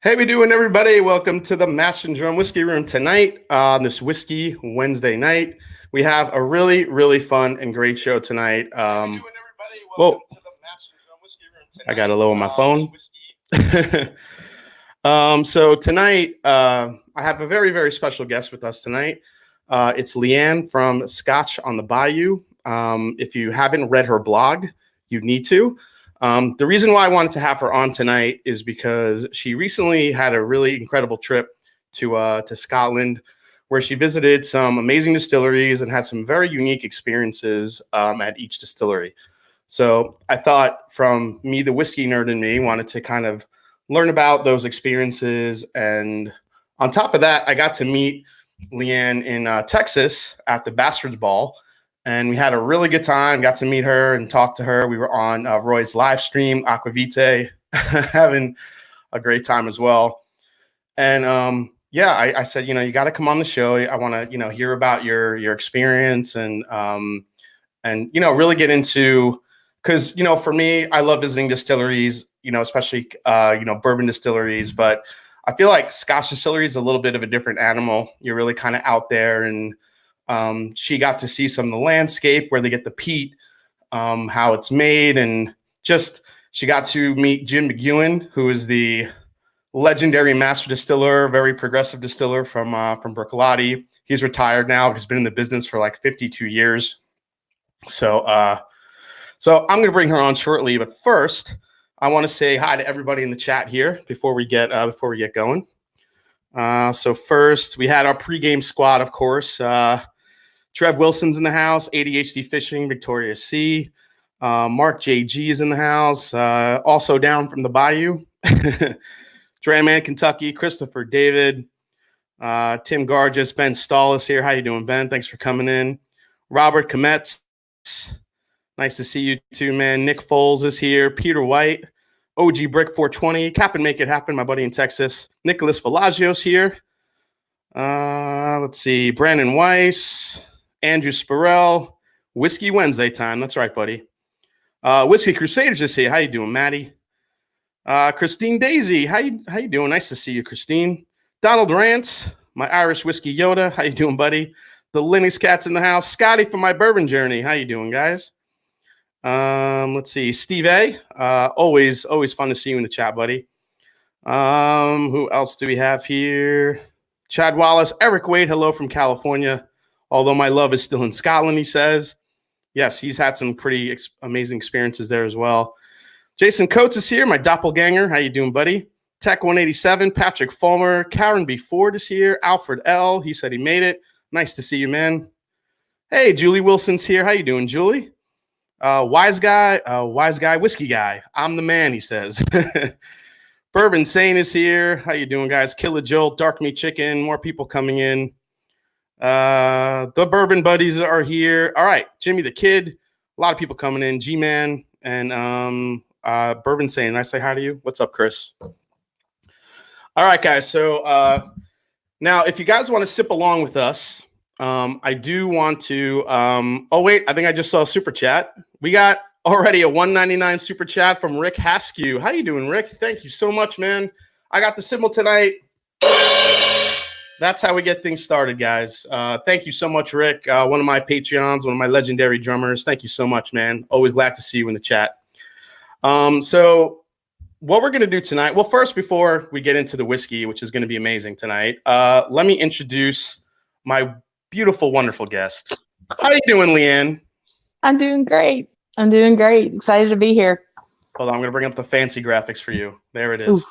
Hey, we doing, everybody? Welcome to the Mash and Drum Whiskey Room tonight on this Whiskey Wednesday night. We have a really fun and great show tonight. Whoa, I got to lower my phone. So tonight, I have a very special guest with us tonight. It's Leanne from Scotch on the Bayou. If you haven't read her blog, you need to. The reason why I wanted to have her on tonight is because she recently had a really incredible trip to Scotland, where she visited some amazing distilleries and had some very unique experiences at each distillery. So I thought, from me, the whiskey nerd in me, wanted to kind of learn about those experiences. And on top of that, I got to meet Leanne in Texas at the Bastards Ball. And we had a really good time, got to meet her and talk to her. We were on Roy's live stream, Aquavite, having a great time as well. And I said, you got to come on the show. I want to, hear about your experience and really get into, because, for me, I love visiting distilleries, especially, bourbon distilleries. But I feel like Scotch distillery is a little bit of a different animal. You're really kind of out there, and she got to see some of the landscape where they get the peat, how it's made, and just she got to meet Jim McEwan, who is the legendary master distiller, very progressive distiller from Bruichladdich. He's retired now. He's been in the business for like 52 years. So I'm going to bring her on shortly, but first I want to say hi to everybody in the chat here before we get going. So first, we had our pregame squad, of course. Trev Wilson's in the house, ADHD Fishing, Victoria C. Mark JG is in the house, also down from the Bayou. Drayman, Kentucky, Christopher David, Tim Gargis, Ben Stahl is here. How you doing, Ben? Thanks for coming in. Robert Kometz, nice to see you too, man. Nick Foles is here. Peter White, OG Brick 420, Cap and Make It Happen, my buddy in Texas. Nicholas Velagio's here. Let's see, Brandon Weiss, Andrew Spirell, Whiskey Wednesday time. That's right, buddy. Whiskey Crusaders is here. How you doing, Maddie? Christine Daisy, how you doing? Nice to see you, Christine. Donald Rance, my Irish Whiskey Yoda. How you doing, buddy? The Linux Cat's in the house. Scotty from my Bourbon Journey. How you doing, guys? Let's see, Steve A. Always fun to see you in the chat, buddy. Who else do we have here? Chad Wallace, Eric Wade, hello from California. Although my love is still in Scotland, he says. Yes, he's had some pretty amazing experiences there as well. Jason Coates is here, my doppelganger. How you doing, buddy? Tech 187, Patrick Fulmer, Karen B. Ford is here. Alfred L. He said he made it. Nice to see you, man. Hey, Julie Wilson's here. How you doing, Julie? Wise guy, whiskey guy. I'm the man, he says. Bourbon Sane is here. How you doing, guys? Killer Jolt, Dark Meat Chicken, more people coming in. The Bourbon Buddies are here. All right, Jimmy the Kid, a lot of people coming in. G-Man and Bourbon Sane. I say hi to you. What's up, Chris? All right, guys. So now, if you guys want to sip along with us, I do want to. Oh wait, I think I just saw a super chat. We got already a $1.99 super chat from Rick Haskew. How you doing, Rick? Thank you so much, man. I got the symbol tonight. That's how we get things started, guys. Thank you so much, Rick. One of my Patreons, one of my legendary drummers. Thank you so much, man. Always glad to see you in the chat. So what we're going to do tonight, well, first, before we get into the whiskey, which is going to be amazing tonight, let me introduce my beautiful, wonderful guest. How you doing, Leanne? I'm doing great. Excited to be here. Hold on, I'm going to bring up the fancy graphics for you. There it is.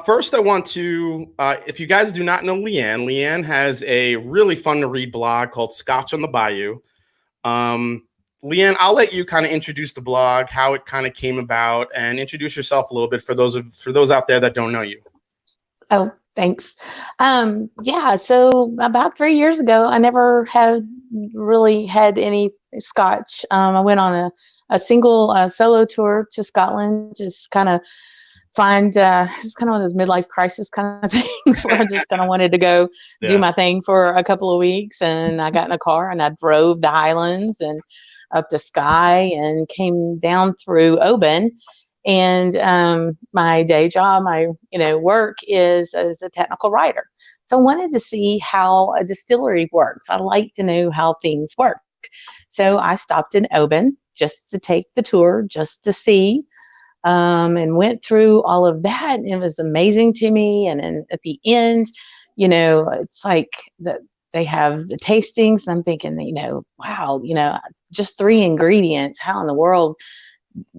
First I want to, if you guys do not know Leanne has a really fun to read blog called Scotch on the Bayou. Leanne, I'll let you kind of introduce the blog, how it kind of came about, and introduce yourself a little bit for those out there that don't know you. Oh, thanks. So about 3 years ago, I never had really had any Scotch. I went on a single solo tour to Scotland, just kind of find it's kind of one of those midlife crisis kind of things where I just kind of wanted to go do my thing for a couple of weeks. And I got in a car and I drove the Highlands and up to Skye and came down through Oban. And my day job, my work is as a technical writer. So I wanted to see how a distillery works. I like to know how things work. So I stopped in Oban just to take the tour, just to see, and went through all of that. And it was amazing to me. And then at the end, it's like they have the tastings. And I'm thinking, wow, just 3 ingredients. How in the world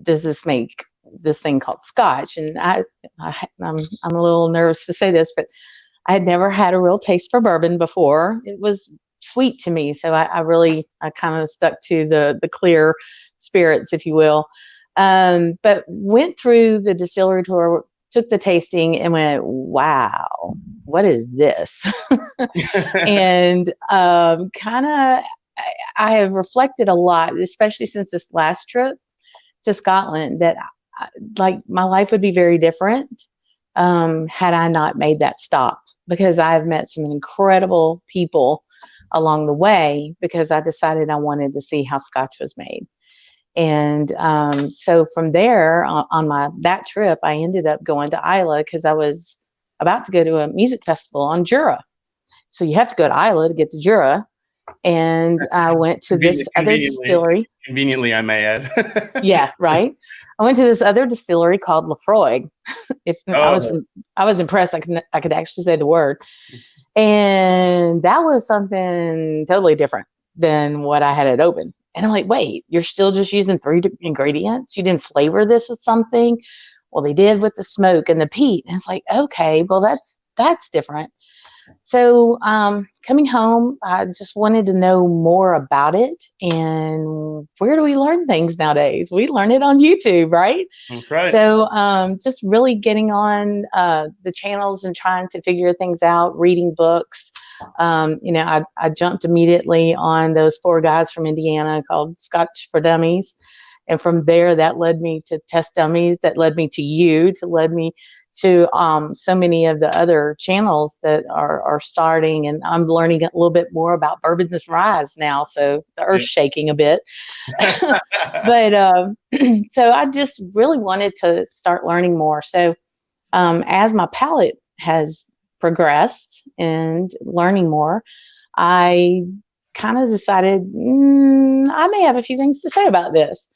does this make this thing called Scotch? And I'm a little nervous to say this, but I had never had a real taste for bourbon before. It was sweet to me. So I kind of stuck to the clear spirits, if you will. But went through the distillery tour, took the tasting and went, wow, what is this? And kind of, I have reflected a lot, especially since this last trip to Scotland, that my life would be very different had I not made that stop, because I've met some incredible people along the way because I decided I wanted to see how Scotch was made. And so from there on that trip, I ended up going to Islay because I was about to go to a music festival on Jura. So you have to go to Islay to get to Jura. And I went to this other distillery. Conveniently, I may add. Yeah, right. I went to this other distillery called Laphroaig. I was impressed. I could actually say the word. And that was something totally different than what I had at Oban. And I'm like, wait, you're still just using 3 ingredients? You didn't flavor this with something? Well, they did with the smoke and the peat. And it's like, okay, well, that's different. So coming home, I just wanted to know more about it. And where do we learn things nowadays? We learn it on YouTube, right? That's right. So just really getting on the channels and trying to figure things out, reading books. I jumped immediately on those 4 guys from Indiana called Scotch for Dummies. And from there, that led me to Test Dummies, that led me to you, led me to so many of the other channels that are starting. And I'm learning a little bit more about bourbons and rye now. So the earth's shaking a bit. But so I just really wanted to start learning more. So as my palate has progressed and learning more, I kind of decided I may have a few things to say about this.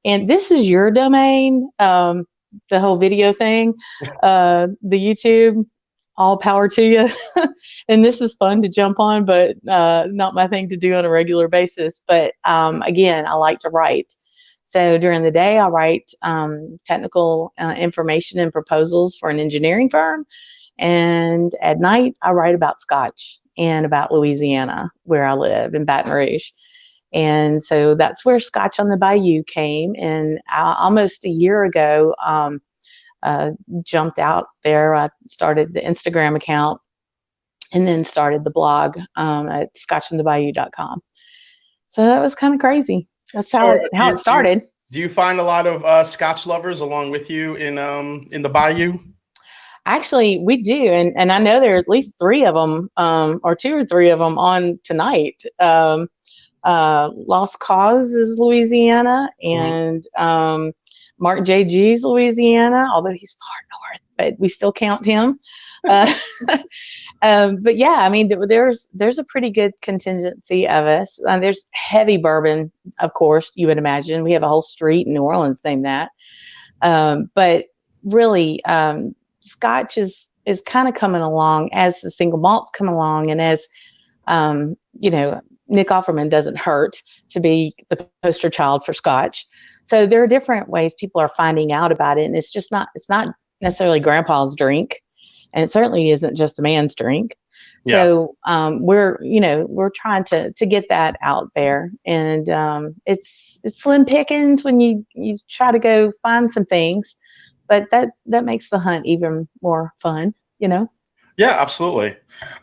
And this is your domain, the whole video thing, the YouTube, all power to you. And this is fun to jump on, but not my thing to do on a regular basis. But again, I like to write. So during the day, I write technical information and proposals for an engineering firm. And at night, I write about Scotch and about Louisiana, where I live in Baton Rouge. And so that's where Scotch on the Bayou came. And almost a year ago, jumped out there. I started the Instagram account and then started the blog at scotchonthebayou.com. So that was kind of crazy. That's how it started. Do you find a lot of Scotch lovers along with you in the Bayou? Actually, we do. And I know there are at least 3 of them, or 2 or 3 of them on tonight. Lost Cause is Louisiana, and Mark JG's Louisiana, although he's far north, but we still count him. But yeah, I mean, there's a pretty good contingency of us. There's heavy bourbon, of course, you would imagine. We have a whole street in New Orleans named that. But really, Scotch is kind of coming along as the single malts come along, and as Nick Offerman doesn't hurt to be the poster child for Scotch. So there are different ways people are finding out about it, and it's not necessarily grandpa's drink, and it certainly isn't just a man's drink. Yeah. So we're trying to get that out there, and it's slim pickings when you try to go find some things, but that makes the hunt even more fun, Yeah, absolutely.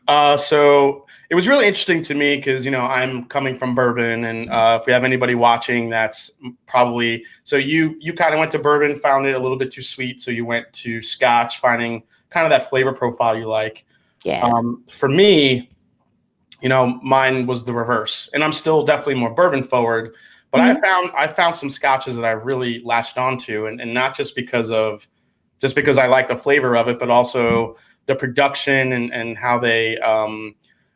So it was really interesting to me because, I'm coming from bourbon, and if we have anybody watching, that's probably, so you kind of went to bourbon, found it a little bit too sweet. So you went to Scotch, finding kind of that flavor profile you like. Yeah. For me, mine was the reverse, and I'm still definitely more bourbon forward, but I found some scotches that I really latched onto, and not just because I like the flavor of it, but also the production and how they,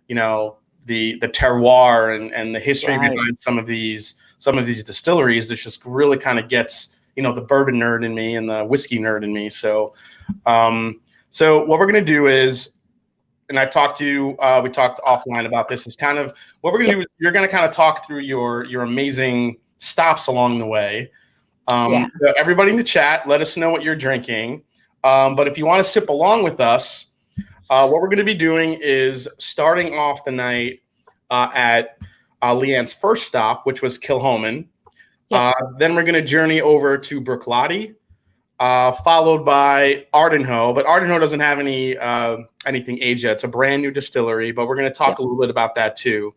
the terroir and the history behind some of these distilleries. That just really kind of gets, the bourbon nerd in me and the whiskey nerd in me. So, so what we're going to do is, and I've talked to you, we talked offline about this, is kind of what we're going to do. Is you're going to kind of talk through your amazing stops along the way. So everybody in the chat, let us know what you're drinking. But if you want to sip along with us, what we're going to be doing is starting off the night at Leanne's first stop, which was Kilchoman. Then we're going to journey over to Bruichladdich, followed by Ardnahoe. But Ardnahoe doesn't have anything aged yet. It's a brand new distillery, but we're going to talk a little bit about that too.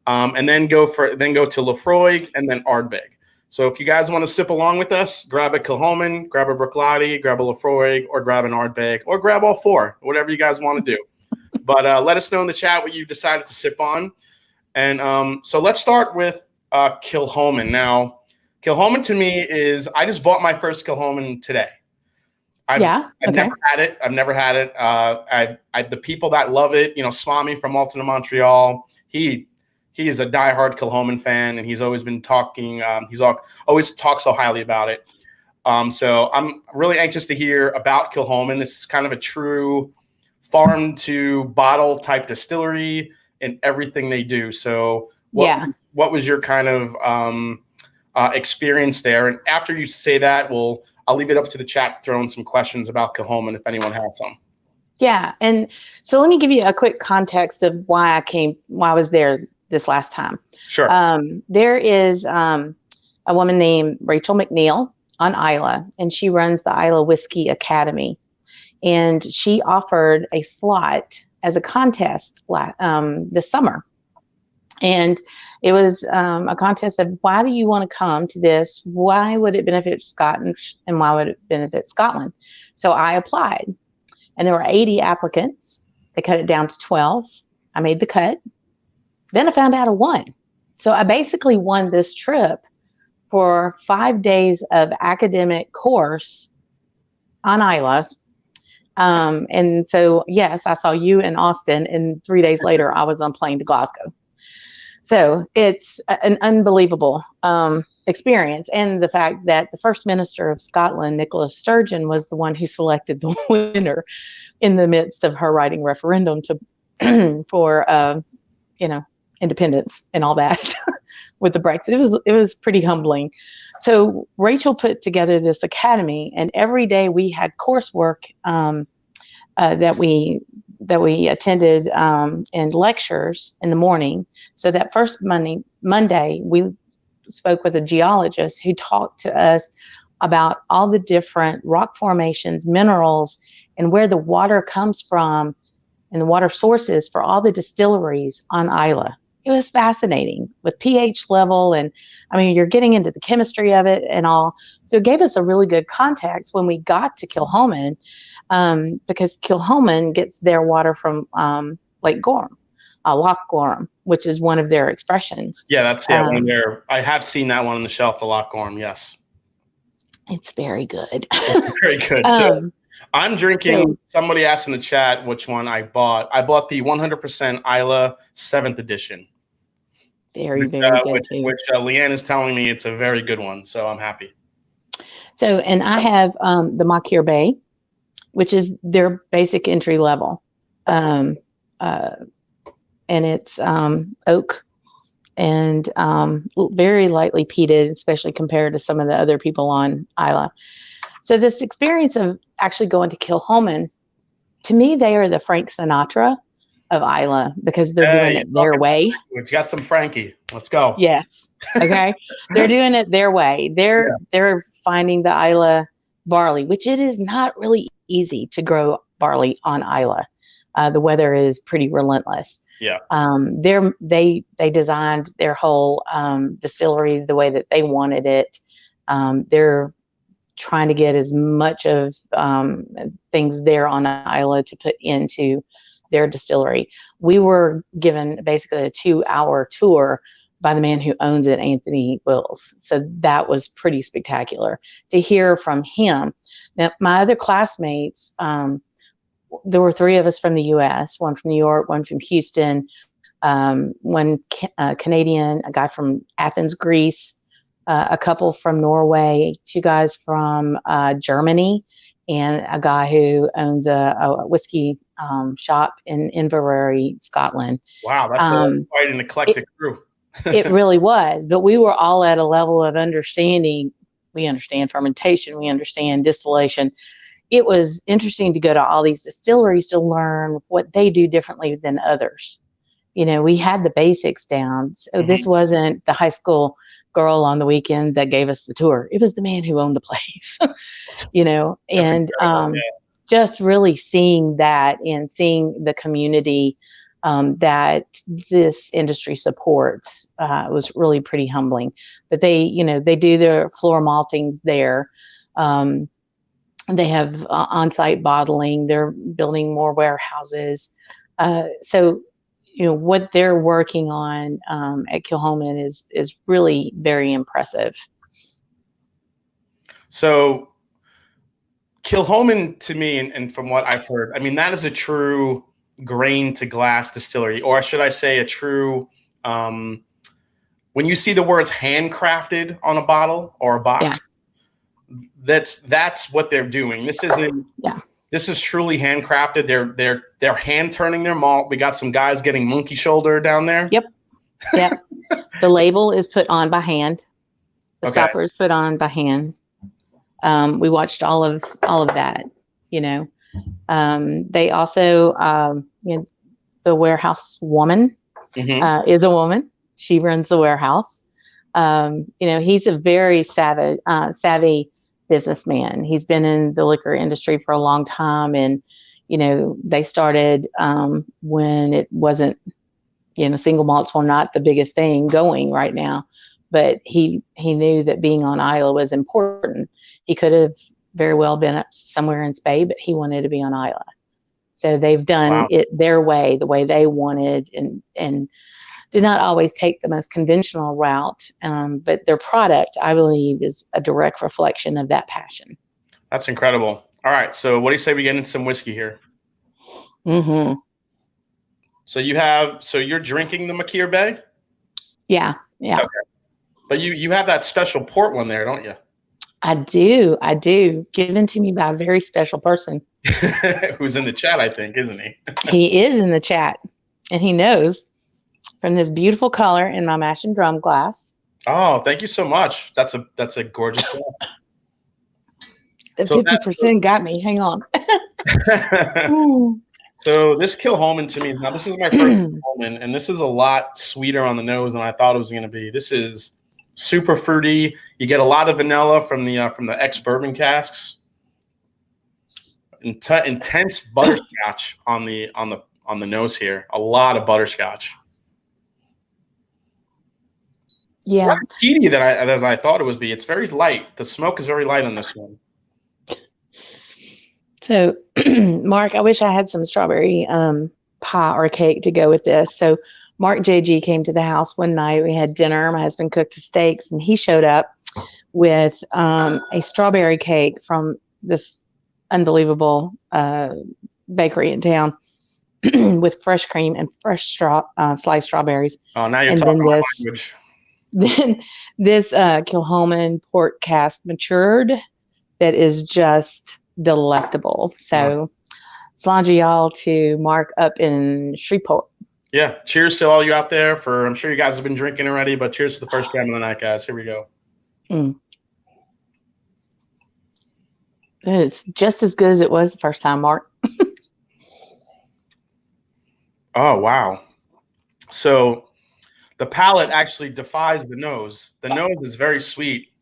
And then go to Laphroaig and then Ardbeg. So if you guys want to sip along with us, grab a Kilchoman, grab a Bruichladdich, grab a Laphroaig, or grab an Ardbeg, or grab all four, whatever you guys want to do. But let us know in the chat what you decided to sip on. And so let's start with Kilchoman. Now, Kilchoman to me is, I just bought my first Kilchoman today. I've never had it. I've never had it. The people that love it, Swami from Alton in Montreal, he is a diehard Kilchoman fan, and he's always been talking. He's always talked so highly about it. So I'm really anxious to hear about Kilchoman. This is kind of a true farm to bottle type distillery in everything they do. So what was your kind of experience there? And after you say that, I'll leave it up to the chat to throw in some questions about Kilchoman if anyone has some. Yeah, and so let me give you a quick context of why I was there this last time. Sure. There is a woman named Rachel McNeil on Isla, and she runs the Isla Whiskey Academy. And she offered a slot as a contest this summer. And it was a contest of, why do you want to come to this? Why would it benefit Scotland, and why would it benefit Scotland? So I applied, and there were 80 applicants. They cut it down to 12. I made the cut. Then I found out I won. So I basically won this trip for 5 days of academic course on Isla. And so, yes, I saw you in Austin, and 3 days later, I was on plane to Glasgow. So it's an unbelievable experience. And the fact that the First Minister of Scotland, Nicola Sturgeon, was the one who selected the winner in the midst of her writing referendum for independence and all that with the Brexit. It was pretty humbling. So Rachel put together this academy, and every day we had coursework that we attended and lectures in the morning. So that first Monday, we spoke with a geologist who talked to us about all the different rock formations, minerals, and where the water comes from and the water sources for all the distilleries on Isla. It was fascinating with pH level, and I mean, you're getting into the chemistry of it and all. So it gave us a really good context when we got to Kilchoman, because Kilchoman gets their water from Lake Gorham, Loch Gorham, which is one of their expressions. Yeah, that's one of their. I have seen that one on the shelf, the Loch Gorham. Yes, it's very good. It's very good. So I'm drinking. Somebody asked in the chat which one I bought. I bought the 100% Isla 7th edition. Very good. Which Leanne is telling me it's a very good one, so I'm happy. So, and I have the Makir Bay, which is their basic entry level, and it's oak and very lightly peated, especially compared to some of the other people on Isla. So this experience of actually going to Kilchoman, to me, they are the Frank Sinatra of Isla, because they're doing it their way. We've got some Frankie. Let's go. Yes. Okay. They're doing it their way. They're finding the Isla barley, which it is not really easy to grow barley on Isla. the weather is pretty relentless. Yeah. They designed their whole distillery the way that they wanted it. They're trying to get as much of things there on Isla to put into their distillery. We were given basically a 2-hour tour by the man who owns it, Anthony Wills. So that was pretty spectacular to hear from him. Now, my other classmates, there were 3 of us from the U.S., one from New York, one from Houston, one Canadian, a guy from Athens, Greece, a couple from Norway, 2 guys from Germany, and a guy who owns a whiskey shop in Inverary, Scotland. Wow, that's quite an eclectic crew. It really was, but we were all at a level of understanding. We understand fermentation, we understand distillation. It was interesting to go to all these distilleries to learn what they do differently than others. We had the basics down. So this wasn't the high school girl on the weekend that gave us the tour. It was the man who owned the place, and just really seeing that and seeing the community that this industry supports was really pretty humbling. But they do their floor maltings there. They have on-site bottling. They're building more warehouses. So what they're working on at Kilchoman is really very impressive. So Kilchoman, to me, and from what I've heard, I mean, that is a true grain to glass distillery, or should I say a true, when you see the words handcrafted on a bottle or a box, that's what they're doing. This isn't, this is truly handcrafted. They're hand turning their malt. We got some guys getting monkey shoulder down there. Yep. The label is put on by hand. The stopper is put on by hand. We watched all of that, They also, the warehouse woman is a woman. She runs the warehouse. He's a very savvy businessman. He's been in the liquor industry for a long time, and they started when it wasn't, single malts were not the biggest thing going right now, but he knew that being on Isla was important. He could have very well been somewhere in Spain, but he wanted to be on Isla. So they've done it their way, the way they wanted, and did not always take the most conventional route. But their product, I believe, is a direct reflection of that passion. That's incredible. All right. So what do you say we get into some whiskey here? So you're drinking the Makir Bay? Yeah. Okay. But you have that special port one there, don't you? I do. Given to me by a very special person. Who's in the chat, I think, isn't he? He is in the chat, and he knows from this beautiful color in my mash and drum glass. Oh, thank you so much. That's a gorgeous glass. The 50% got me. Hang on. So this Kilchoman, to me, now this is my first Kilchoman, and this is a lot sweeter on the nose than I thought it was going to be. This is super fruity. You get a lot of vanilla from the ex-bourbon casks. Intense butterscotch on the nose here. A lot of butterscotch. Yeah, it's not peaty as I thought it would be. It's very light. The smoke is very light on this one. So, Mark, I wish I had some strawberry pie or cake to go with this. So, Mark JG came to the house one night. We had dinner. My husband cooked steaks, and he showed up with a strawberry cake from this unbelievable bakery in town with fresh cream and fresh sliced strawberries. Oh, now you're talking my language. Then this Kilchoman port cask matured that is just delectable. So, Slange y'all to Mark up in Shreveport. Yeah, cheers to all you out there. I'm sure you guys have been drinking already, but cheers to the first dram of the night, guys. Here we go. It's just as good as it was the first time, Mark. Oh, wow. So the palate actually defies the nose. The nose is very sweet,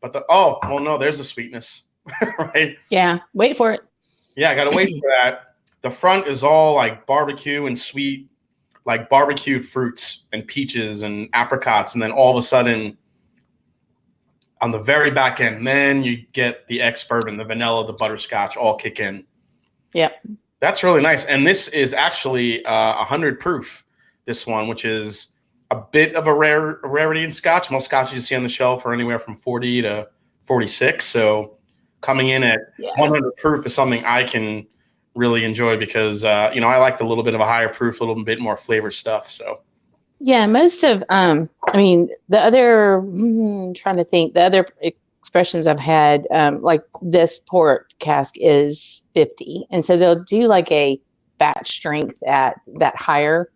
but no, there's the sweetness, right? Yeah, wait for it. Yeah, I got to wait for that. The front is all like barbecue and sweet, like barbecued fruits and peaches and apricots. And then all of a sudden on the very back end, then you get the ex-bourbon, the vanilla, the butterscotch all kick in. Yep. That's really nice. And this is actually 100 proof, this one, which is a bit of a rarity in Scotch. Most Scotches you see on the shelf are anywhere from 40 to 46. So coming in at 100 proof is something I can really enjoy because, you know, I like a little bit of a higher proof, a little bit more flavor stuff. So. Yeah, most of, I mean, the other, trying to think, the other expressions I've had, like this port cask is 50. And so they'll do like a batch strength at that higher.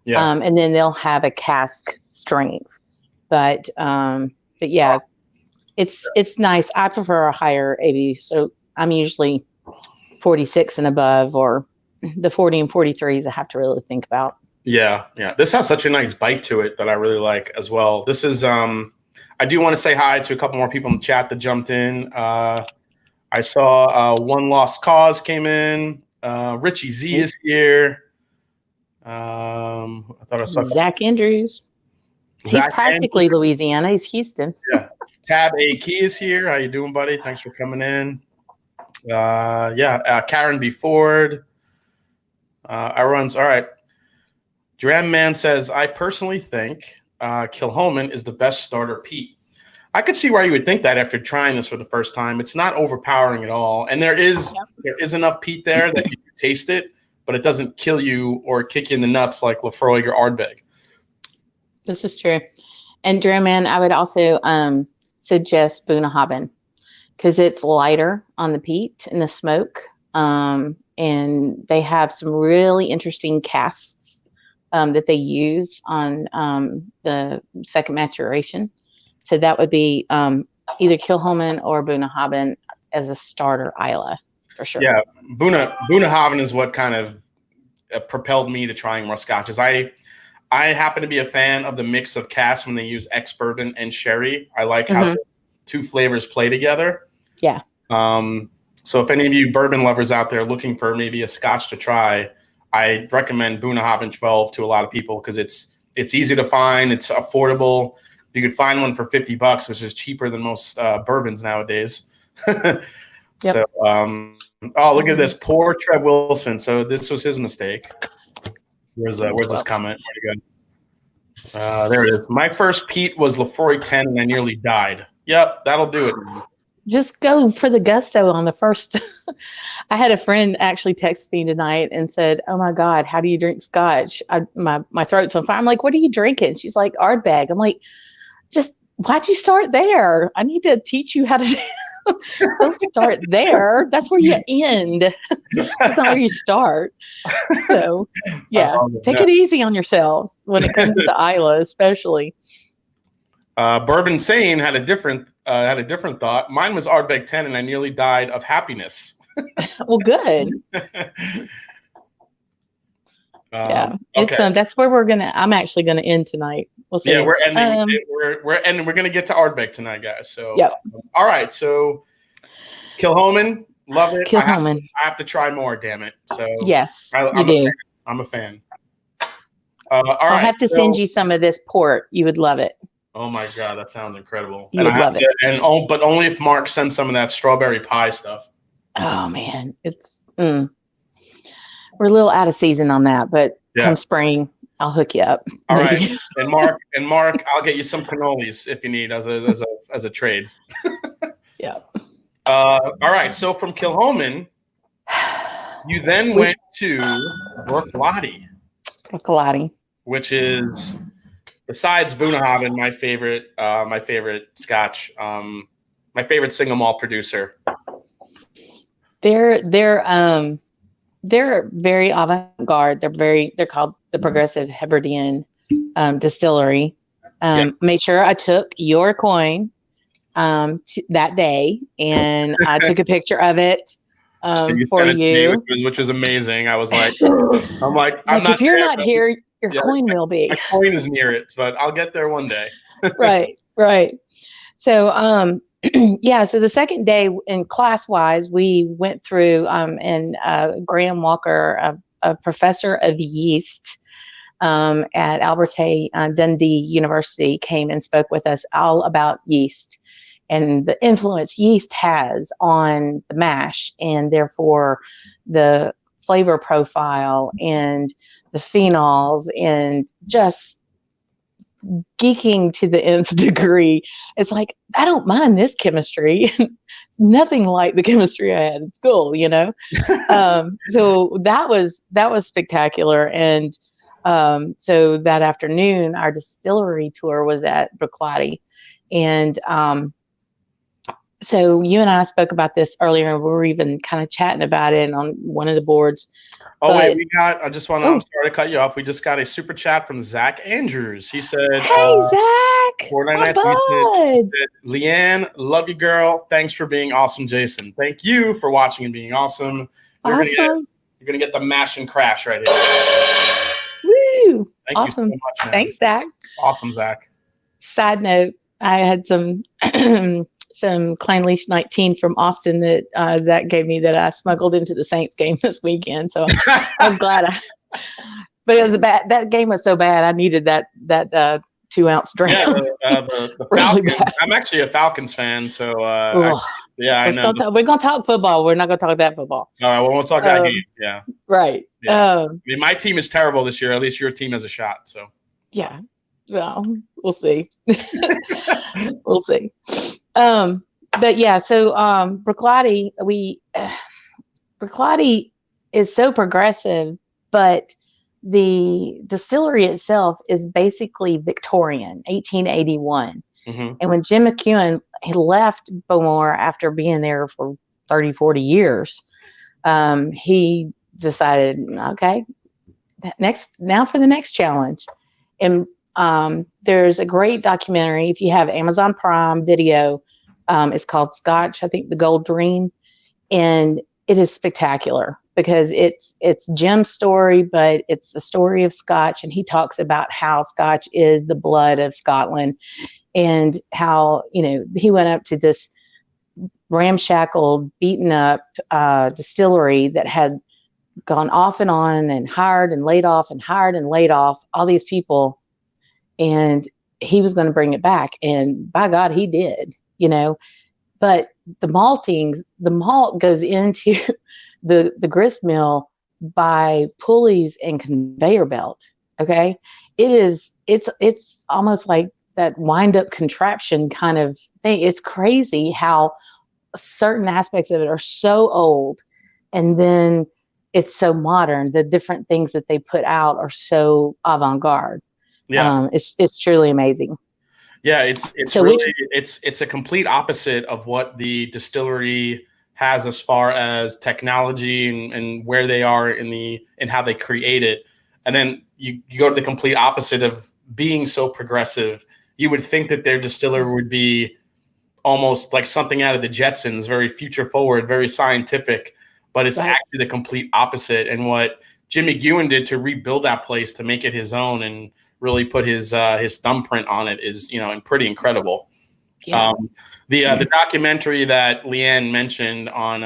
Yeah. And then they'll have a cask strength. But yeah, it's nice. I prefer a higher ABV. So I'm usually 46 and above, or the 40 and 43s I have to really think about. Yeah, yeah. This has such a nice bite to it that I really like as well. This is, I do want to say hi to a couple more people in the chat that jumped in. I saw One Lost Cause came in. Richie Z is here. I thought I saw Zach Andrews. He's practically Louisiana. He's Houston. Yeah. Tab A Key is here. How you doing, buddy? Thanks for coming in. Karen B. Ford. Everyone's all right. Dram Man says, I personally think Kilchoman is the best starter peat. I could see why you would think that after trying this for the first time. It's not overpowering at all. And there is enough peat there that you can taste it, but it doesn't kill you or kick you in the nuts like Laphroaig or Ardbeg. This is true. And Dram Man, I would also suggest Bruichladdich because it's lighter on the peat and the smoke. And they have some really interesting casks that they use on the second maturation. So that would be either Kilchoman or Bruichladdich as a starter Isla, for sure. Yeah, Bruichladdich is what kind of propelled me to trying more scotches. I happen to be a fan of the mix of casks when they use ex-bourbon and sherry. I like how the two flavors play together. Yeah. So if any of you bourbon lovers out there looking for maybe a scotch to try, I recommend Bruichladdich 12 to a lot of people because it's easy to find, it's affordable. You could find one for $50, which is cheaper than most bourbons nowadays. Yep. So, oh, look at this, poor Trev Wilson. So this was his mistake. Where's this comment? There it is. My first peat was Laphroaig 10, and I nearly died. Yep, that'll do it. Just go for the gusto on the first. I had a friend actually text me tonight and said, oh my God, how do you drink Scotch? My throat's on fire. I'm like, what are you drinking? She's like, Ardbeg. I'm like, just why'd you start there? I need to teach you how to don't start there. That's where you end. That's not where you start. So yeah, take it easy on yourselves when it comes to Isla, especially. Bourbon Sane had a different thought. Mine was Ardbeg 10, and I nearly died of happiness. Well, good. Yeah, it's that's where I'm actually gonna end tonight. We'll see. Yeah, we're ending. We're ending. We're gonna get to Ardbeg tonight, guys. So yeah. All right. So Kilchoman, love it. Kilchoman. I have to try more. Damn it. So yes, you do. I'm a fan. All right. I'll have to send you some of this port. You would love it. Oh my God, that sounds incredible. You would love it. But only if Mark sends some of that strawberry pie stuff. Oh man, it's we're a little out of season on that, but come spring, I'll hook you up. All right, and Mark, I'll get you some cannolis if you need as a trade. Yeah. All right. So from Kilchoman, you then went to Bruichladdich, which is, besides Bruichladdich, my favorite Scotch, my favorite single malt producer. They're very avant-garde. They're called the Progressive Hebridean Distillery. Made sure I took your coin that day, and I took a picture of it for you, which was amazing. I was like, if you're not here, your coin will be. My coin is near it, but I'll get there one day. Right. So Yeah, so the second day in class-wise, we went through, and Graham Walker, a professor of yeast at Alberta Dundee University, came and spoke with us all about yeast and the influence yeast has on the mash, and therefore the flavor profile and the phenols, and just geeking to the nth degree. It's like, I don't mind this chemistry. It's nothing like the chemistry I had in school, you know? So that was spectacular. And so that afternoon, our distillery tour was at Bruichladdich. And so you and I spoke about this earlier, and we were even kind of chatting about it on one of the boards. Oh, wait, I just want to, I'm sorry to cut you off. We just got a super chat from Zach Andrews. He said, hey, Zach, my bud. Leanne, love you, girl. Thanks for being awesome, Jason. Thank you for watching and being awesome. You're going to get the mash and crash right here. Woo. Thank awesome. you so much, man. Thanks, Zach. Awesome, Zach. Side note, I had some Klein Leash 19 from Austin that Zach gave me that I smuggled into the Saints game this weekend. So I was glad but it was that game was so bad. I needed that 2-ounce dram. Yeah, the Falcons. Really, I'm actually a Falcons fan. So I know. We're going to talk football. We're not going to talk that football. All right. Well, we'll talk that game. Yeah. Right. Yeah. I mean, my team is terrible this year. At least your team has a shot. So. Yeah. Well, we'll see. We'll see. But yeah, so Bruichladdich, Bruichladdich is so progressive, but the distillery itself is basically Victorian, 1881. Mm-hmm. And when Jim McEwan he left Bowmore after being there for 30, 40 years, he decided, okay, now for the next challenge. And there's a great documentary, if you have Amazon Prime Video, it's called Scotch, I think the Gold Dream, and it is spectacular because it's Jim's story, but it's the story of Scotch, and he talks about how Scotch is the blood of Scotland, and how, he went up to this ramshackled, beaten up distillery that had gone off and hired and laid off and hired and laid off all these people, and he was going to bring it back, and by God, he did, but the malt goes into the grist mill by pulleys and conveyor belt. Okay. It's almost like that wind up contraption kind of thing. It's crazy how certain aspects of it are so old, and then it's so modern. The different things that they put out are so avant-garde. Yeah. It's truly amazing. Yeah, it's a complete opposite of what the distillery has as far as technology and where they are in how they create it. And then you go to the complete opposite of being so progressive. You would think that their distillery would be almost like something out of the Jetsons, very future forward, very scientific, but it's actually the complete opposite. And what Jim McEwan did to rebuild that place, to make it his own and really put his thumbprint on it is, pretty incredible. Yeah. The documentary that Leanne mentioned on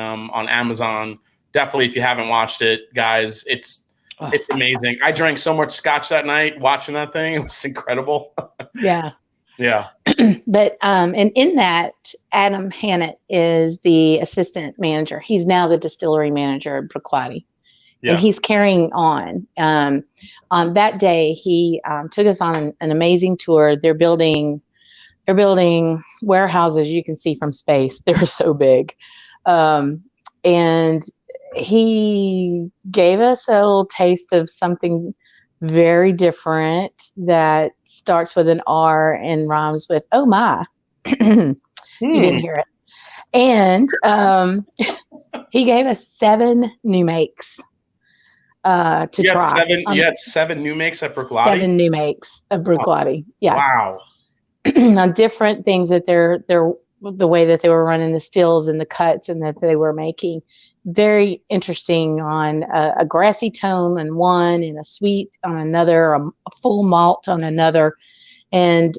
Amazon, definitely, if you haven't watched it, guys, it's amazing. I drank so much scotch that night watching that thing. It was incredible. Yeah. Yeah. But and in that, Adam Hannett is the assistant manager. He's now the distillery manager at Bruichladdich. Yeah. And he's carrying on. On that day, he took us on an amazing tour. They're building warehouses you can see from space. They're so big. And he gave us a little taste of something very different that starts with an R and rhymes with "oh my." You didn't hear it. And he gave us 7 new makes. To try. You had 7 new makes at Bruichladdich? 7 new makes of Bruichladdich. Yeah. Wow. On different things that they're the way that they were running the stills and the cuts and that they were making. Very interesting on a grassy tone on one, and a sweet on another, a full malt on another. And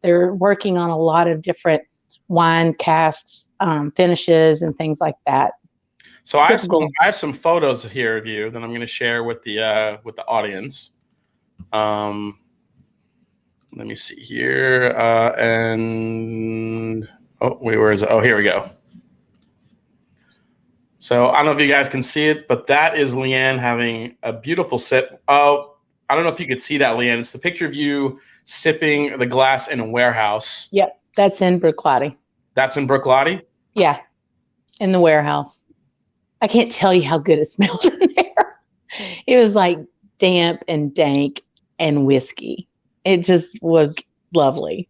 they're working on a lot of different wine casks, finishes, and things like that. So I have some photos here of you that I'm going to share with the audience. Let me see here. And oh, wait, where is it? Oh, here we go. So I don't know if you guys can see it, but that is Leanne having a beautiful sip. Oh, I don't know if you could see that, Leanne. It's the picture of you sipping the glass in a warehouse. Yep, that's in Bruichladdich. That's in Bruichladdich? Yeah, in the warehouse. I can't tell you how good it smelled in there. It was like damp and dank and whiskey. It just was lovely.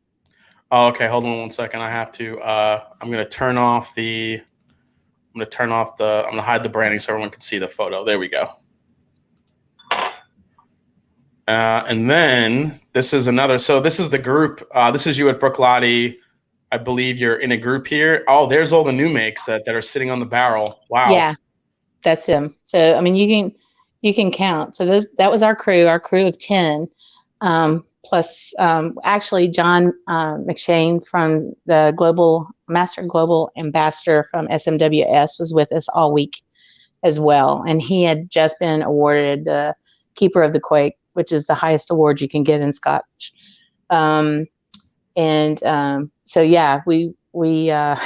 Oh, okay. Hold on one second. I have to. I'm going to turn off the. I'm going to hide the branding so everyone can see the photo. There we go. And then this is another. So this is the group. This is you at Bruichladdich. I believe you're in a group here. Oh, there's all the new makes that are sitting on the barrel. Wow. Yeah, that's him. So I mean, you can count. So that was our crew of 10. Plus, actually, John McShane from the Master Global Ambassador from SMWS was with us all week as well. And he had just been awarded the Keeper of the Quake, which is the highest award you can get in Scotch. So yeah, we we had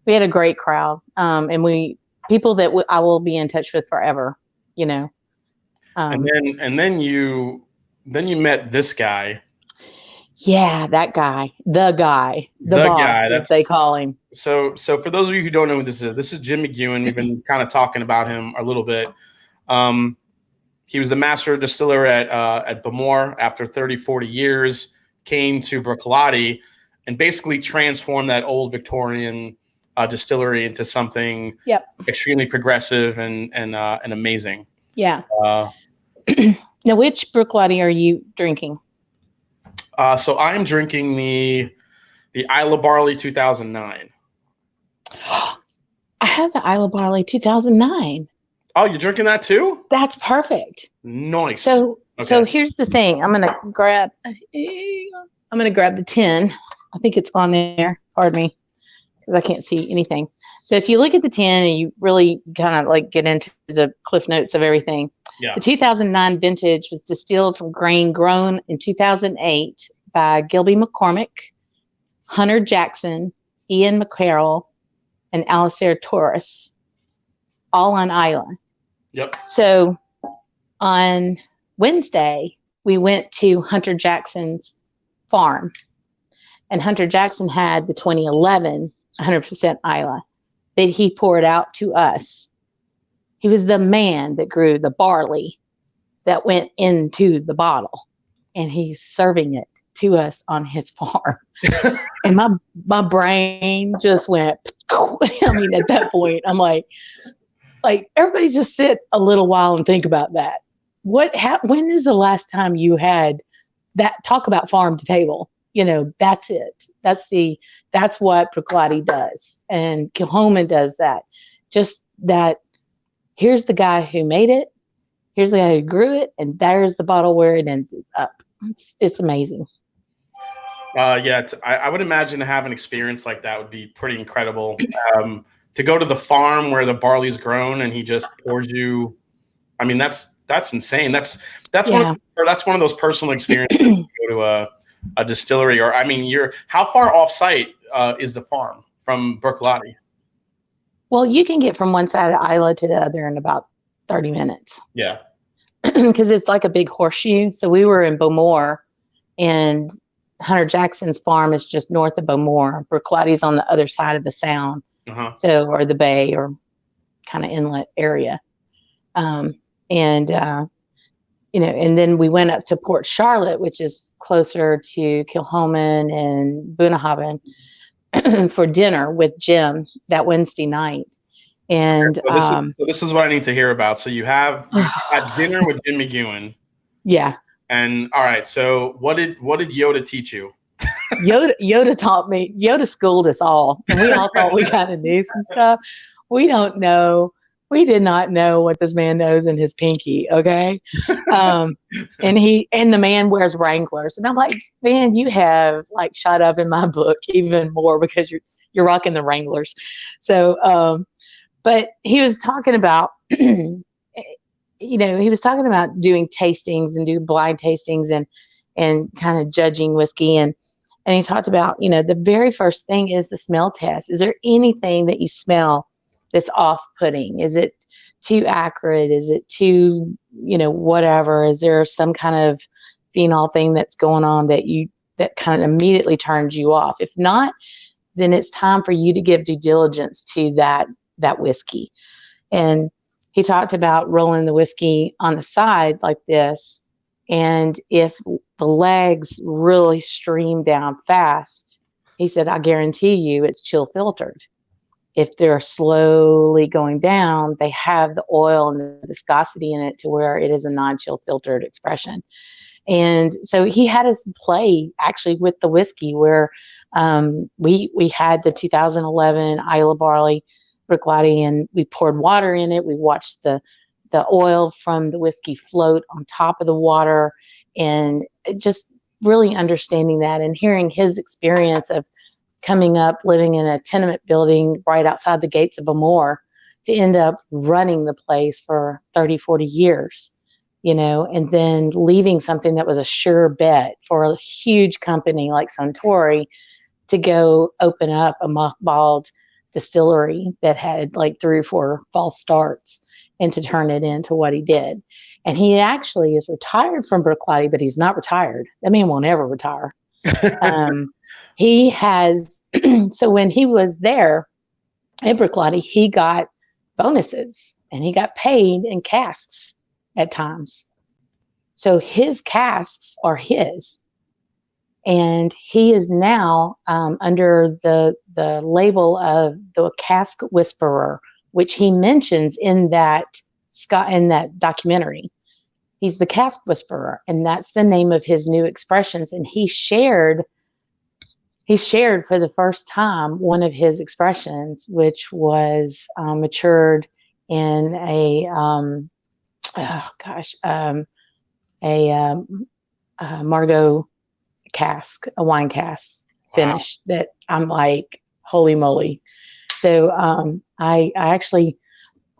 a great crowd. And people that I will be in touch with forever, you know. And then you met this guy. Yeah, that guy, the boss, as they call him. So for those of you who don't know who this is Jim McEwan. We've been kind of talking about him a little bit. He was the master distiller at Bamor after 30, 40 years, came to Bruichladdich and basically transformed that old Victorian distillery into something extremely progressive and amazing. Yeah. Now, which Bruichladdich are you drinking? So I'm drinking the Isla Barley 2009. I have the Isla Barley 2009. Oh, you're drinking that too? That's perfect. Nice. So here's the thing. I'm gonna grab the tin. I think it's on there. Pardon me, because I can't see anything. So if you look at the tin and you really kind of like get into the cliff notes of everything. Yeah. The 2009 vintage was distilled from grain grown in 2008 by Gilby McCormick, Hunter Jackson, Ian McCarroll, and Alistair Torres, all on Isla. Yep. So on Wednesday, we went to Hunter Jackson's farm, and Hunter Jackson had the 2011 100% Isla that he poured out to us. He was the man that grew the barley that went into the bottle, and he's serving it to us on his farm. And my brain just went, I mean, at that point, I'm like everybody just sit a little while and think about that. When is the last time you had that talk about farm to table? You know, that's it. That's what Bruichladdich does. And Kilchoman does that. Just that. Here's the guy who made it. Here's the guy who grew it, and there's the bottle where it ended up. It's amazing. Yeah, I would imagine to have an experience like that would be pretty incredible. To go to the farm where the barley's grown and he just pours you. I mean, that's insane. That's one of those personal experiences. You go to a distillery, or I mean, how far off site is the farm from Bruichladdich? Well, you can get from one side of Isla to the other in about 30 minutes. Yeah. Because it's like a big horseshoe. So we were in Bamor, and Hunter Jackson's farm is just north of Bamor. Bruichladdich on the other side of the Sound. So, or the bay, or kind of inlet area. And then we went up to Port Charlotte, which is closer to Kilchoman and Bunnahabhain, for dinner with Jim that Wednesday night. And so this is what I need to hear about. So you had dinner with Jim McEwan. Yeah. And all right, so what did Yoda teach you? Yoda taught me. Yoda schooled us all, and we all thought we kind of knew some stuff. We don't know we did not know what this man knows in his pinky. Okay. And the man wears Wranglers. And I'm like, man, you have like shot up in my book even more because you're rocking the Wranglers. So, but he was talking about, he was talking about doing tastings and do blind tastings and kind of judging whiskey. And he talked about, the very first thing is the smell test. Is there anything that you smell that's off-putting? Is it too acrid? Is it too, whatever? Is there some kind of phenol thing that's going on that kind of immediately turns you off? If not, then it's time for you to give due diligence to that whiskey. And he talked about rolling the whiskey on the side like this. And if the legs really stream down fast, he said, I guarantee you it's chill filtered. If they're slowly going down, they have the oil and the viscosity in it to where it is a non-chill filtered expression. And so he had us play actually with the whiskey where we had the 2011 Isla Barley Bruichladdich, and we poured water in it. We watched the oil from the whiskey float on top of the water, and just really understanding that and hearing his experience of coming up, living in a tenement building right outside the gates of Amore to end up running the place for 30, 40 years, and then leaving something that was a sure bet for a huge company like Suntory to go open up a mothballed distillery that had like 3 or 4 false starts, and to turn it into what he did. And he actually is retired from Bruichladdich, but he's not retired. That man won't ever retire. He has, so when he was there at Bruichladdich, he got bonuses and he got paid in casks at times. So his casks are his. And he is now under the label of the Cask Whisperer, which he mentions in that documentary. He's the Cask Whisperer, and that's the name of his new expressions. And he shared for the first time one of his expressions, which was matured in a Margaux cask, a wine cask finish. Wow. That I'm like, holy moly. So I actually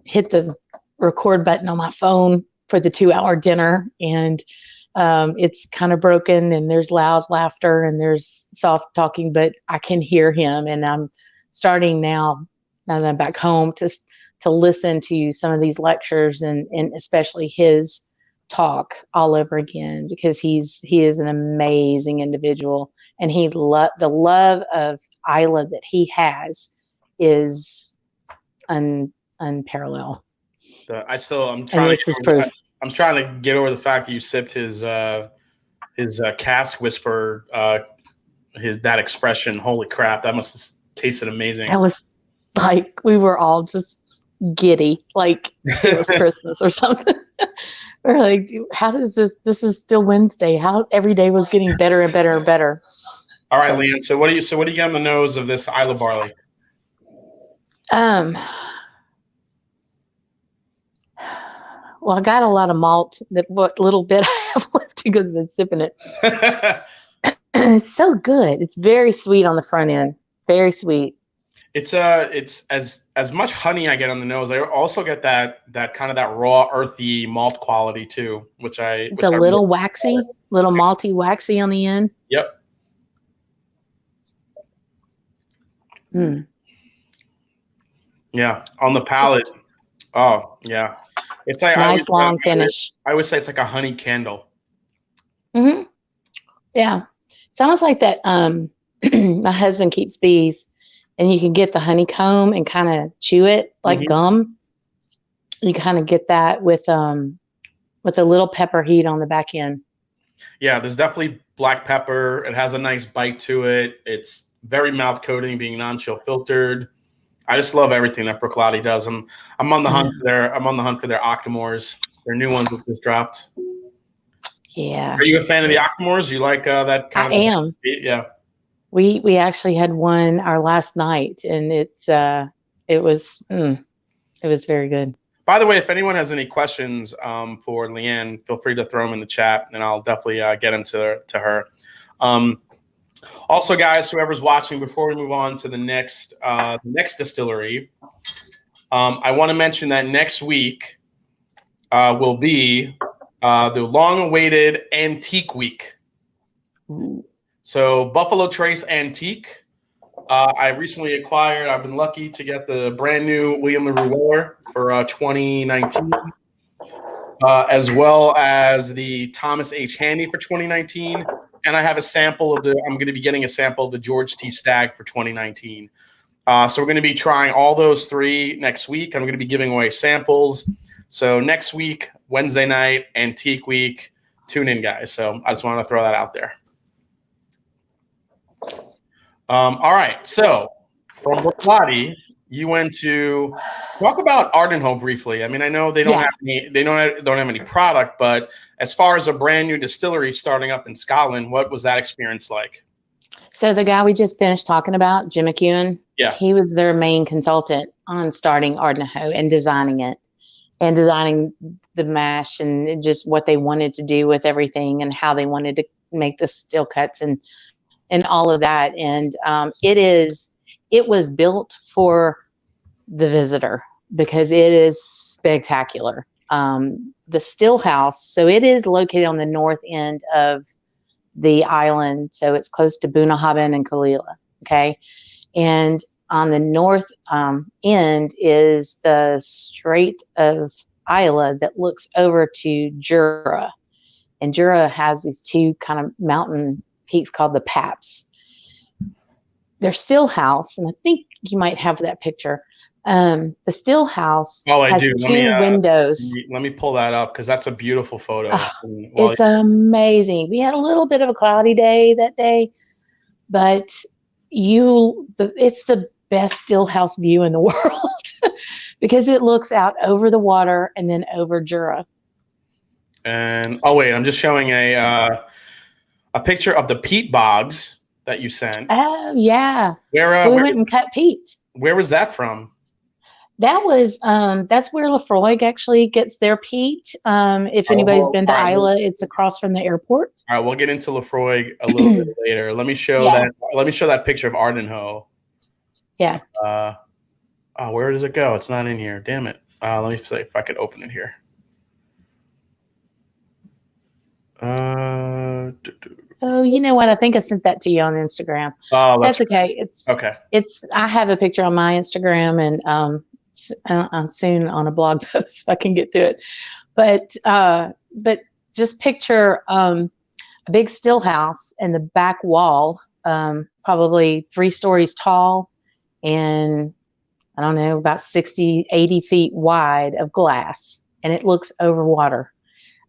hit the record button on my phone for the 2-hour dinner, and it's kind of broken, and there's loud laughter and there's soft talking, but I can hear him. And I'm starting now that I'm back home to listen to some of these lectures and especially his talk all over again, because he is an amazing individual, and the love of Isla that he has is unparalleled. I'm trying to get over the fact that you sipped his cask whisper, that expression. Holy crap, that must have tasted amazing. That was like, we were all just giddy, like it was Christmas or something. We're like, how does this is still Wednesday. How every day was getting better and better and better. All right, Leanne. So what do you get on the nose of this Isla Barley? Well, I got a lot of malt. That what little bit I have left because I've been sipping it. It's so good. It's very sweet on the front end. Very sweet. It's as much honey I get on the nose. I also get that kind of that raw, earthy malt quality too, which a little waxy, little malty waxy on the end. Yep. Mm. Yeah, on the palate. Oh yeah, it's like nice long finish. I would say it's like a honey candle. Mm-hmm. Yeah, sounds like that. My husband keeps bees. And you can get the honeycomb and kind of chew it like gum. You kind of get that with a little pepper heat on the back end. Yeah, there's definitely black pepper. It has a nice bite to it. It's very mouth coating, being non-chill filtered. I just love everything that Bruichladdich does. I'm on the hunt for their Octomores. Their new ones that just dropped. Yeah. Are you a fan of the Octomores? You like that kind of? I am. Yeah. We actually had one our last night, and it was It was very good. By the way, if anyone has any questions for Leanne, feel free to throw them in the chat, and I'll definitely get them to her. Also, guys, whoever's watching, before we move on to the next distillery, I want to mention that next week will be the long-awaited Antique Week. So Buffalo Trace Antique. I recently acquired, I've been lucky to get the brand new William LaRue Weller for 2019, as well as the Thomas H. Handy for 2019. And I have a sample of I'm going to be getting a sample of the George T. Stagg for 2019. So we're going to be trying all those three next week. I'm going to be giving away samples. So next week, Wednesday night, Antique Week, tune in, guys. So I just want to throw that out there. All right, so from Bruichladdich, you went to talk about Ardnahoe briefly. I mean, I know they don't have any, don't have any product, but as far as a brand new distillery starting up in Scotland, what was that experience like? So the guy we just finished talking about, Jim McEwan, he was their main consultant on starting Ardnahoe and designing it, and designing the mash and just what they wanted to do with everything and how they wanted to make the still cuts and all of that. And it was built for the visitor because it is spectacular. The still house, so it is located on the north end of the island. So it's close to Bunnahabhain and Kalila. Okay. And on the north end is the Strait of Isla that looks over to Jura. And Jura has these two kind of mountain peaks called the Paps. Their still house, and I think you might have that picture. The still house has two windows. Let me pull that up because that's a beautiful photo. It's amazing. We had a little bit of a cloudy day that day, but it's the best still house view in the world because it looks out over the water and then over Jura. And wait, I'm just showing a picture of the peat bogs that you sent. Oh yeah. So we went and cut peat. Where was that from? That was that's where Laphroaig actually gets their peat. If anybody's been to Isla, it's across from the airport. All right, we'll get into Laphroaig a little bit later. Let me show that. Let me show that picture of Ardnahoe. Yeah. Where does it go? It's not in here. Damn it. Let me see if I could open it here. Oh, you know what? I think I sent that to you on Instagram. Oh, that's okay. It's okay. I have a picture on my Instagram and soon on a blog post if I can get to it. But just picture a big still house and the back wall, probably 3 stories tall and I don't know, about 60, 80 feet wide of glass, and it looks over water.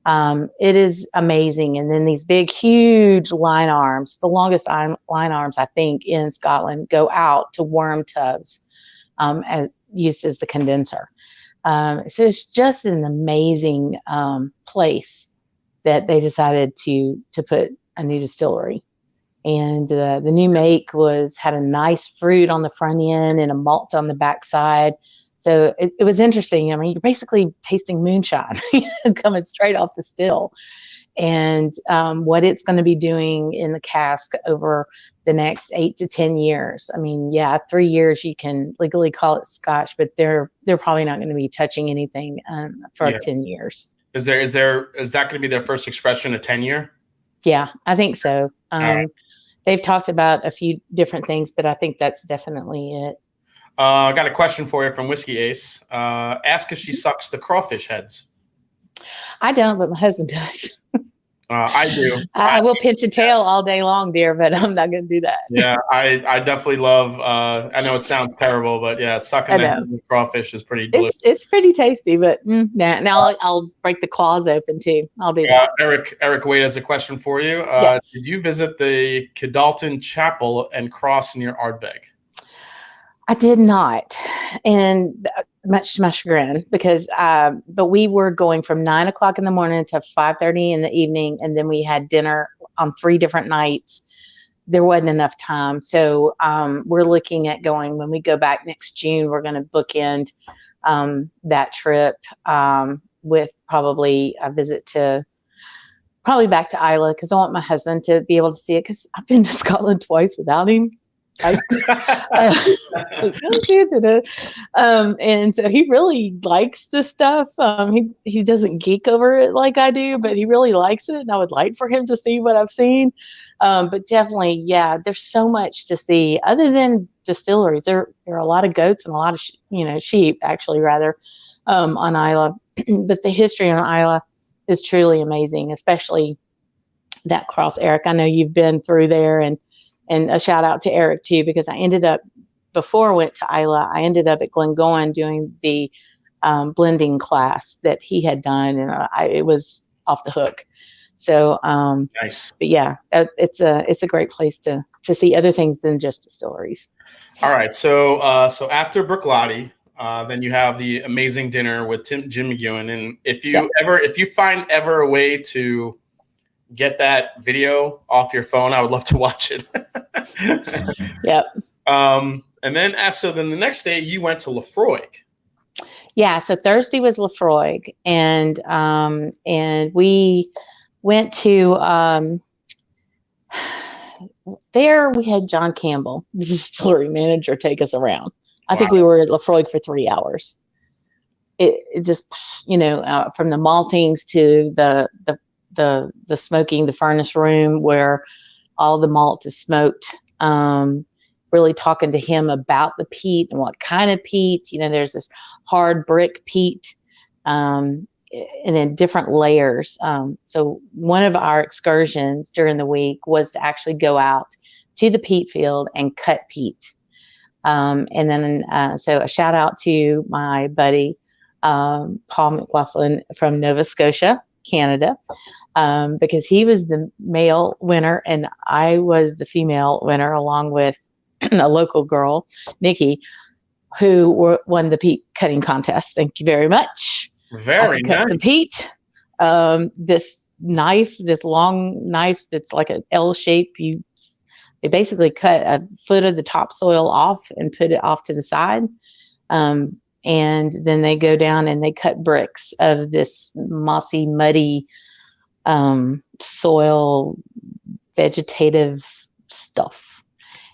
It is amazing. And then these big, huge line arms, the longest line arms, I think, in Scotland, go out to worm tubs, used as the condenser. So it's just an amazing place that they decided to put a new distillery. And the new make had a nice fruit on the front end and a malt on the back side. So it was interesting. I mean, you're basically tasting moonshine coming straight off the still. And what it's going to be doing in the cask over the next 8 to 10 years. I mean, 3 years you can legally call it Scotch, but they're probably not going to be touching anything for 10 years. Is that going to be their first expression, a 10-year? Yeah, I think so. They've talked about a few different things, but I think that's definitely it. I got a question for you from Whiskey Ace. Ask if she sucks the crawfish heads. I don't, but my husband does. I do. I will pinch a tail all day long, dear, but I'm not going to do that. Yeah, I definitely love. I know it sounds terrible, but yeah, sucking the crawfish is pretty delicious. It's pretty tasty, but now I'll break the claws open too. I'll do that. Eric Wade has a question for you. Yes. Did you visit the Kidalton Chapel and cross near Ardbeg? I did not, and much to my chagrin, because but we were going from 9 o'clock in the morning to 5:30 in the evening, and then we had dinner on 3 different nights there wasn't enough time. So we're looking at going, when we go back next June, we're going to bookend that trip with probably a visit to probably back to Islay, because I want my husband to be able to see it, because I've been to Scotland twice without him. And so he really likes this stuff. He doesn't geek over it like I do, but he really likes it, and I would like for him to see what I've seen. But definitely, yeah, there's so much to see other than distilleries. There are a lot of goats and a lot of sheep, actually, rather, on Islay. But the history on Islay is truly amazing, especially that cross. Eric, I know you've been through there, and a shout out to Eric too, because I ended up, before I went to Islay, I ended up at Glengoyne doing the blending class that he had done, and it was off the hook. So nice. But yeah, it's a great place to see other things than just distilleries. All right, so after Bruichladdich, then you have the amazing dinner with Jim McEwan, and if you find ever a way to get that video off your phone, I would love to watch it. Yep. And then the next day you went to Laphroaig. Yeah. So Thursday was Laphroaig, and we went to there. We had John Campbell, the distillery manager, take us around. I think we were at Laphroaig for 3 hours. It just, from the maltings to the smoking, the furnace room where all the malt is smoked, really talking to him about the peat and what kind of peat. There's this hard brick peat, and then different layers. So one of our excursions during the week was to actually go out to the peat field and cut peat. And then so a shout out to my buddy, Paul McLaughlin from Nova Scotia, Canada, because he was the male winner and I was the female winner, along with a local girl, Nikki, who won the peat cutting contest. Thank you very much. Very nice. Cut some peat. This long knife that's like an L shape. They basically cut a foot of the topsoil off and put it off to the side. And then they go down and they cut bricks of this mossy, muddy soil, vegetative stuff,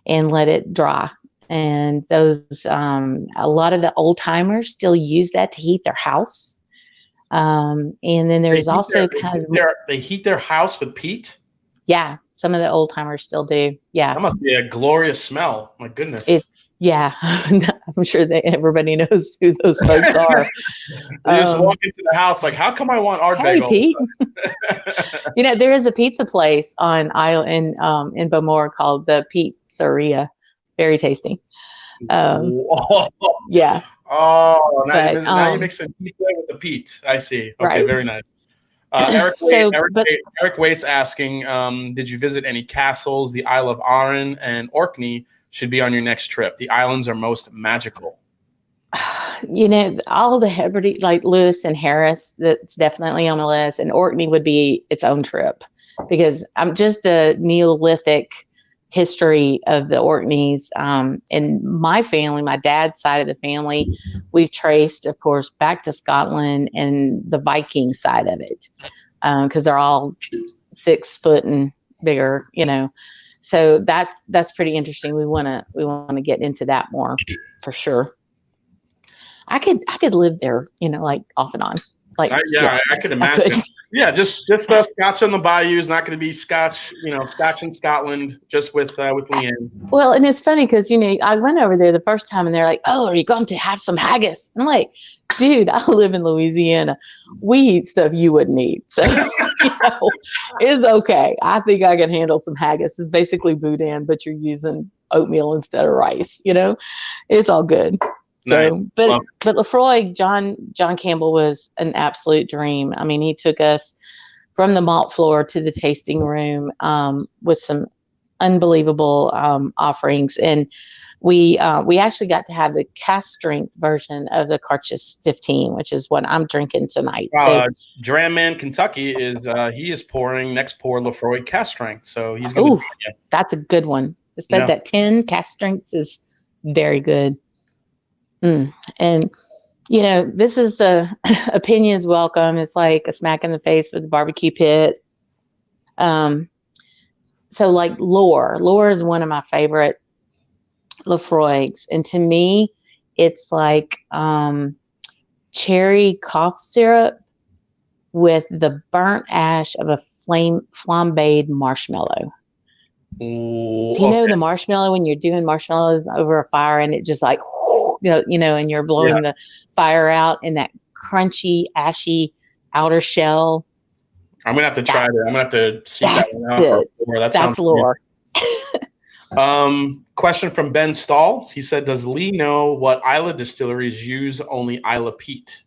and let it dry. And those, a lot of the old timers still use that to heat their house. And then there's they heat their house with peat. Yeah, some of the old timers still do. Yeah, that must be a glorious smell. My goodness. I'm sure everybody knows who those folks are. You just walk into the house like, how come I want Ardbeg? Hey, Pete. There is a pizza place on Island in Beaumont called the Pizzeria. Very tasty. Yeah. Oh, now you're mixing pizza with the peat. I see. Okay, right. Very nice. Eric Waite's asking, did you visit any castles? The Isle of Arran and Orkney should be on your next trip. The islands are most magical. All the Hebrides, like Lewis and Harris, that's definitely on the list. And Orkney would be its own trip, because I'm just the Neolithic history of the Orkneys. And my family, my dad's side of the family, we've traced, of course, back to Scotland and the Viking side of it, because they're all 6 foot and bigger, So that's pretty interesting. We want to get into that more for sure. I could live there, like off and on. I could imagine. Just Scotch on the Bayou is not going to be Scotch, Scotch in Scotland, just with Leanne. Well, and it's funny because, I went over there the first time and they're like, oh, are you going to have some haggis? I'm like, dude, I live in Louisiana. We eat stuff you wouldn't eat. So, it's okay. I think I can handle some haggis. It's basically boudin, but you're using oatmeal instead of rice, It's all good. So, nice. But Laphroaig, John Campbell was an absolute dream. I mean, he took us from the malt floor to the tasting room with some unbelievable offerings. And we actually got to have the cast strength version of the Carchis 15, which is what I'm drinking tonight. So Dram Man Kentucky is he is pouring next pour Laphroaig cast strength. So he's going to. That's a good one. Instead that 10 cast strength is very good. And this is the opinions welcome. It's like a smack in the face for the barbecue pit. So like Lore is one of my favorite Laphroaigs. And to me, it's like cherry cough syrup with the burnt ash of a flambéed marshmallow. Ooh, so the marshmallow, when you're doing marshmallows over a fire and it just like, and you're blowing the fire out in that crunchy, ashy outer shell. I'm going to have to try that. I'm going to have to seek that one out. That's Lore. Question from Ben Stahl. He said, does Lee know what Islay distilleries use only Islay peat?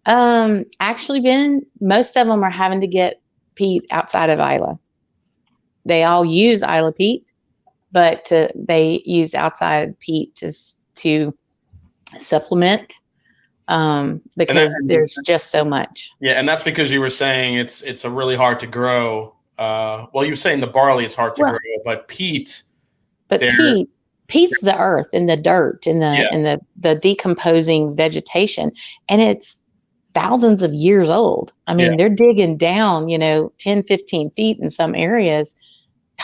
Actually, Ben, most of them are having to get peat outside of Islay. They all use Islay peat, but they use outside peat to supplement because there's just so much. Yeah, and that's because you were saying it's a really hard to grow. Well, you were saying the barley is hard to grow, but peat. But peat's the earth and the dirt and the decomposing vegetation, and it's thousands of years old. I mean, they're digging down, 10, 15 feet in some areas.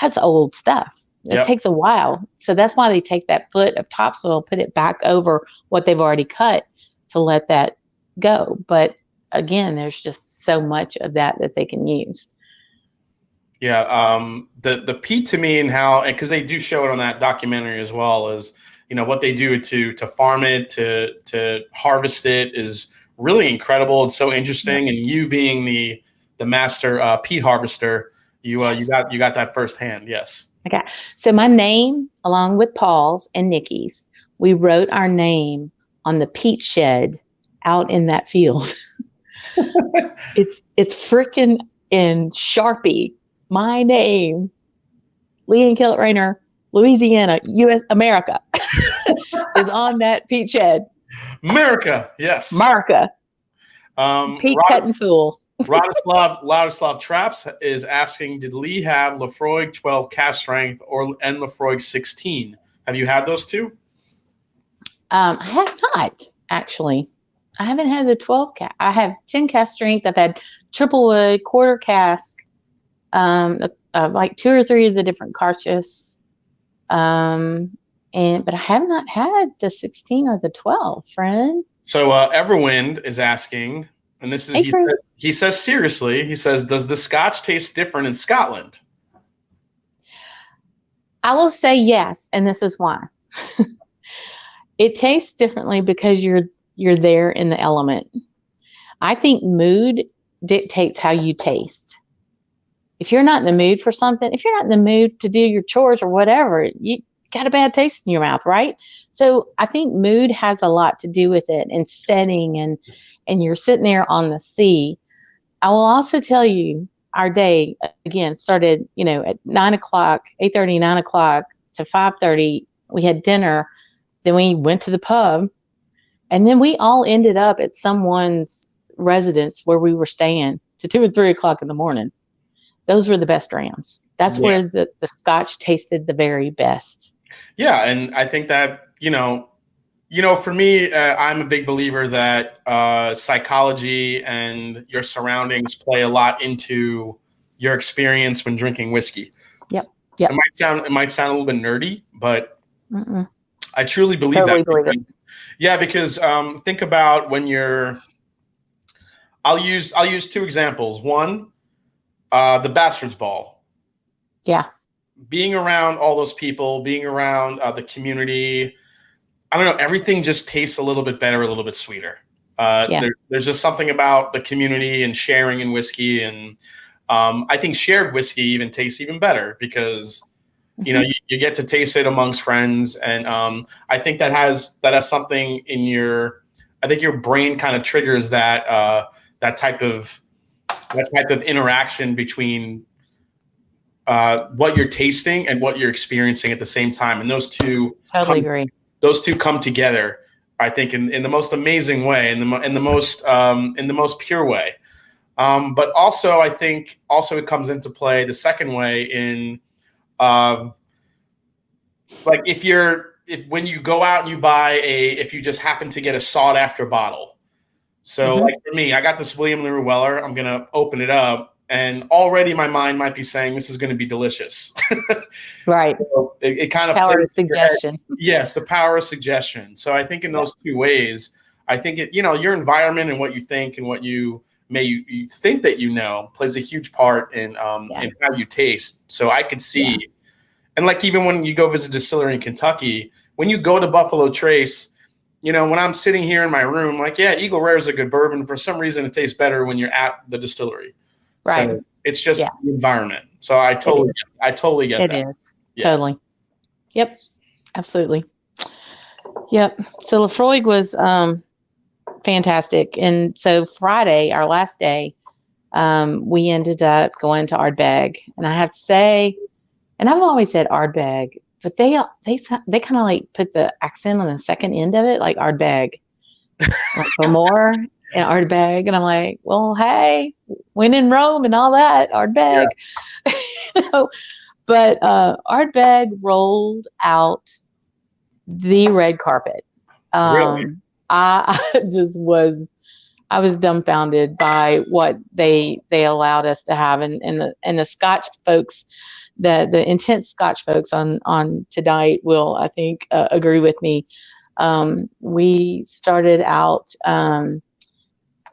That's old stuff. It takes a while. So that's why they take that foot of topsoil, put it back over what they've already cut to let that go. But again, there's just so much of that they can use. Yeah. The peat to me and because they do show it on that documentary as well, is, what they do to farm it, to harvest it is really incredible. It's so interesting. And you being the master peat harvester, you got that firsthand. Yes. Okay. So my name, along with Paul's and Nikki's, we wrote our name on the peat shed out in that field. It's freaking in Sharpie. My name, Leanne Kilchoman, Louisiana, U.S. America, is on that peat shed. America, yes. America. Peat cutting fool. Ladislav Traps is asking, did Lee have Laphroaig 12 cast strength and Laphroaig 16? Have you had those two? I have not, actually. I haven't had the 12 cast. I have 10 cast strength. I've had triple wood, quarter cask, like 2 or 3 of the different Carchis. But I have not had the 16 or the 12, friend. So Everwind is asking, and this is he says seriously, he says, does the Scotch taste different in Scotland? I will say yes, and this is why. It tastes differently because you're there in the element. I think mood dictates how you taste. If you're not in the mood for something, if you're not in the mood to do your chores or whatever, you got a bad taste in your mouth, right? So I think mood has a lot to do with it, and setting, and you're sitting there on the sea. I will also tell you, our day again started, at 9 o'clock, 8:30, 9 o'clock to 5:30. We had dinner, then we went to the pub, and then we all ended up at someone's residence where we were staying to 2 and 3 o'clock in the morning. Those were the best drams. That's where the Scotch tasted the very best. Yeah, and I think that, for me, I'm a big believer that psychology and your surroundings play a lot into your experience when drinking whiskey. Yep. It might sound a little bit nerdy, but I truly believe believe it. Yeah, because think about when I'll use 2 examples. One, the Bastards Ball. Yeah. Being around all those people, being around the community, I don't know, everything just tastes a little bit better, a little bit sweeter. There's just something about the community and sharing in whiskey, and I think shared whiskey even tastes even better because you get to taste it amongst friends, and I think that has something in your. I think your brain kind of triggers that type of interaction between what you're tasting and what you're experiencing at the same time, and those two Totally agree. Those two come together, I think, in the most amazing way, in the most pure way. But also, I think it comes into play the second way in, like if when you go out and you buy if you just happen to get a sought after bottle. So like for me, I got this William LaRue Weller. I'm gonna open it up, and already my mind might be saying this is going to be delicious. Right. So it kind of Power of suggestion. Yes, the power of suggestion. So I think in those two ways, I think your environment and what you think and what you think that plays a huge part in how you taste. So I could see, and like even when you go visit a distillery in Kentucky, when you go to Buffalo Trace, when I'm sitting here in my room, like, yeah, Eagle Rare is a good bourbon. For some reason, it tastes better when you're at the distillery. Right. So it's just the environment. So I totally get that. It is. Yeah. Totally. Yep. Absolutely. Yep. So Laphroaig was fantastic. And so Friday, our last day, we ended up going to Ardbeg. And I have to say, and I've always said Ardbeg, but they kind of like put the accent on the second end of it, like Ardbeg, like for more and Ardbeg. And I'm like, well, hey, when in Rome and all that, Ardbeg. Yeah. But Ardbeg rolled out the red carpet. Really? I was dumbfounded by what they allowed us to have, and the Scotch folks, the intense Scotch folks on tonight will, I think, agree with me. We started out.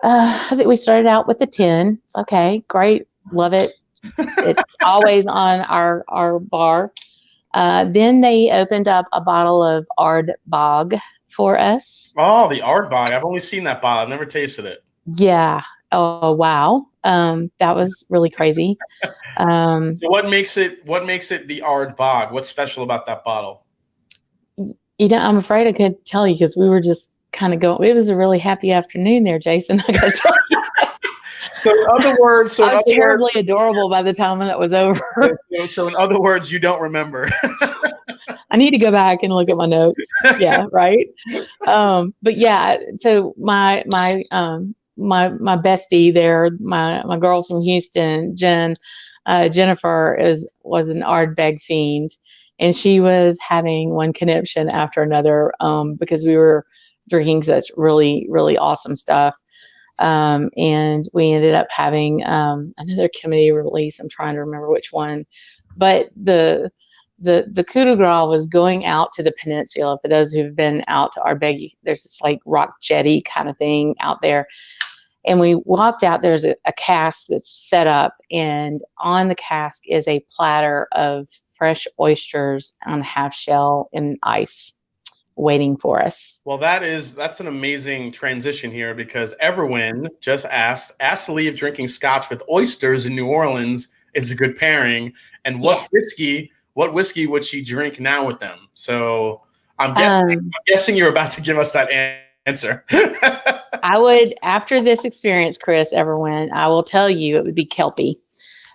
I think we started out with the 10. It's okay, great, love it. It's always on our bar. Then they opened up a bottle of Ardbeg for us. Oh, the Ardbeg. I've only seen that bottle. I've never tasted it. Yeah. Oh, wow. That was really crazy. So what makes it the Ardbeg? What's special about that bottle? I'm afraid I couldn't tell you because we were just kind of going. It was a really happy afternoon there, Jason. I got to tell you. So in other words, I was terribly adorable by the time that was over. So in other words, you don't remember. I need to go back and look at my notes. Yeah, right. But yeah, so my bestie there, my girl from Houston, Jennifer was an Ardbeg fiend, and she was having one conniption after another because we were drinking such really, really awesome stuff. And we ended up having another committee release. I'm trying to remember which one, but the coup de grace was going out to the peninsula. For those who've been out to Ardbeg, there's this like rock jetty kind of thing out there. And we walked out, there's a cask that's set up, and on the cask is a platter of fresh oysters on half shell in ice waiting for us. Well, that's an amazing transition here, because Everwin just asked Lee if drinking Scotch with oysters in New Orleans is a good pairing, and what whiskey would she drink now with them? So I'm guessing you're about to give us that answer. I would, after this experience, Chris, Everwin, I will tell you it would be Kelpie,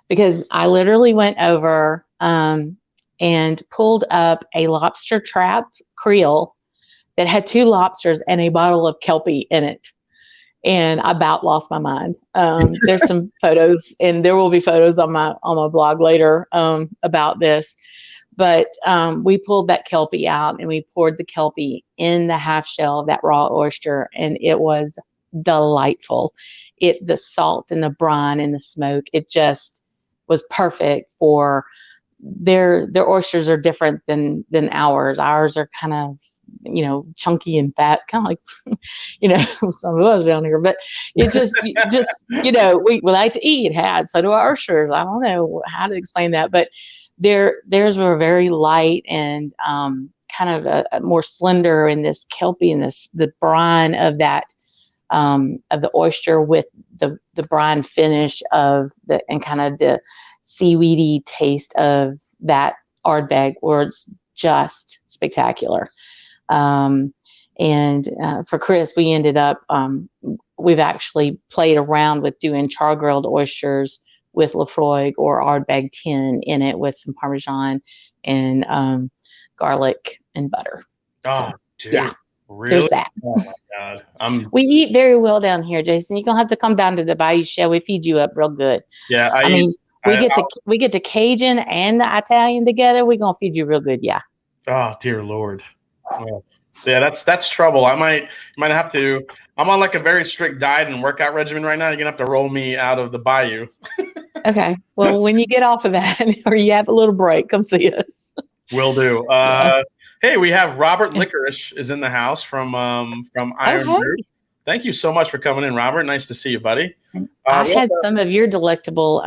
because I literally went over and pulled up a lobster trap Creole that had 2 lobsters and a bottle of Kelpie in it. And I about lost my mind. There's some photos, and there will be photos on my blog later about this. But we pulled that Kelpie out, and we poured the Kelpie in the half shell of that raw oyster, and it was delightful. The salt and the brine and the smoke, it just was perfect for their oysters are different than ours. Ours are kind of, chunky and fat, kind of like, some of us down here, but it just, we like to eat. So do our oysters. I don't know how to explain that, but theirs were very light and kind of a more slender, and this Kelpie and the brine of that, of the oyster with the brine finish of and kind of the seaweedy taste of that Ardbeg was just spectacular. And for Chris, we ended up, we've actually played around with doing char grilled oysters with Laphroaig or Ardbeg 10 in it with some Parmesan and garlic and butter. Oh, So, dude. yeah, Really? there's that. Oh my God. We eat very well down here, Jason. You're gonna have to come down to the Bayou Shell. We feed you up real good. Yeah, I mean, we get the Cajun and the Italian together. We're gonna feed you real good. Yeah. Oh dear Lord. Well, yeah, that's trouble. You might have to. I'm on like a very strict diet and workout regimen right now. You're gonna have to roll me out of the Bayou. Okay. Well, when you get off of that or you have a little break, come see us. Will do. Yeah. Hey, we have Robert Licorice is in the house from Iron Oh, Brew. Thank you so much for coming in, Robert. Nice to see you, buddy. I had some of your delectable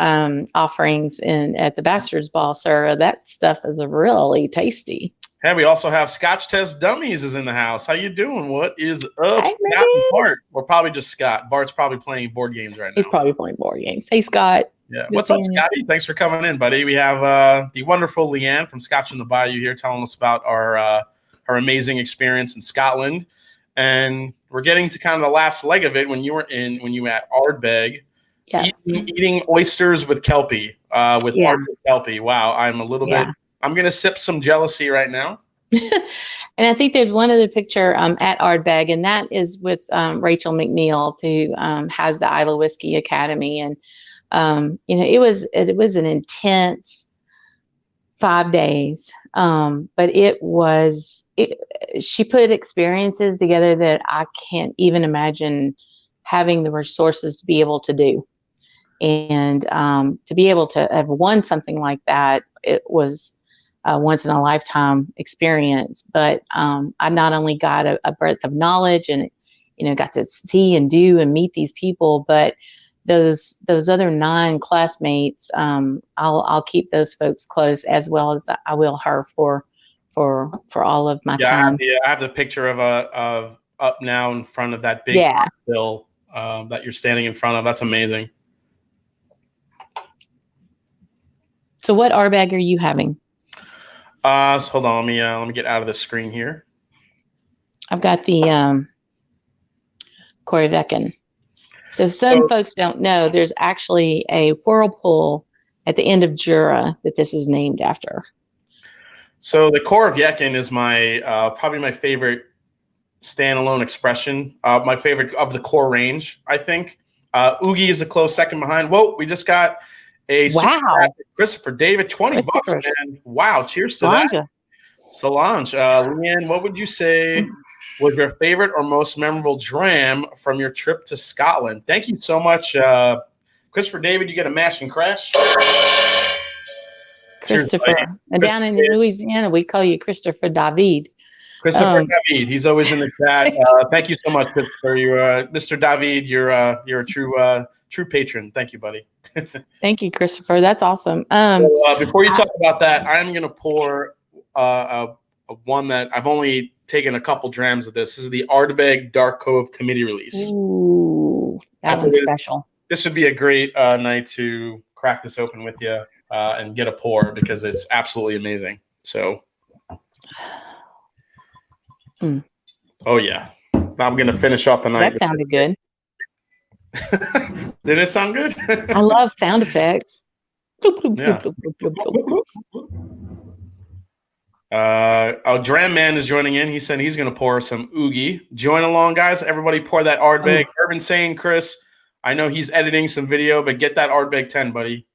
offerings at the Bastard's Ball, sir. That stuff is really tasty. Hey, we also have Scotch Test Dummies is in the house. How you doing? What is up, Hey, Scott and Bart? Or probably just Scott. Bart's probably playing board games right now. He's probably playing board games. Hey, Scott. Yeah. What's up, Scotty? Thanks for coming in, buddy. We have the wonderful Leanne from Scotch on the Bayou here telling us about her amazing experience in Scotland. And we're getting to kind of the last leg of it when you were at Ardbeg, eating oysters with Kelpie, Ardbeg Kelpie. Wow, I'm a little bit. I'm gonna sip some jealousy right now. And I think there's one other picture at Ardbeg, and that is with Rachel McNeil, who has the Isla Whiskey Academy, and it was an intense 5 days, but she put experiences together that I can't even imagine having the resources to be able to do. And to be able to have won something like that, it was a once in a lifetime experience. But I not only got a breadth of knowledge and, got to see and do and meet these people, but those other 9 classmates, I'll keep those folks close, as well as I will her for all of my time. I have the picture of up now in front of that big bill that you're standing in front of. That's amazing. So what Ardbeg are you having? So hold on, let me get out of the screen here. I've got the Koreveken. So some folks don't know there's actually a whirlpool at the end of Jura that this is named after. So the Koreveken is my probably my favorite standalone expression. My favorite of the core range, I think. Oogie is a close second behind. Whoa, we just got a Christopher David, $20, man. Wow, cheers to that. Solange. Leanne, what would you say was your favorite or most memorable dram from your trip to Scotland? Thank you so much. Christopher David, you get a mash and crash. Christopher. Cheers, and down in Louisiana, we call you Christopher David. Christopher David. He's always in the chat. Thank you so much, Christopher. You're Mr. David. You're a true patron. Thank you, buddy. Thank you, Christopher. That's awesome. So, before you talk about that, I'm going to pour one that I've only taken a couple drams of this. This is the Ardbeg Dark Cove Committee Release. Ooh, that one's special. This would be a great night to crack this open with you and get a pour, because it's absolutely amazing. So, oh yeah, I'm going to finish off the night. That sounded good. Did it sound good? I love sound effects. Dram Man is joining in. He said he's going to pour some Oogie. Join along, guys. Everybody pour that Ardbeg. Urban saying, Chris, I know he's editing some video, but get that Ardbeg 10, buddy.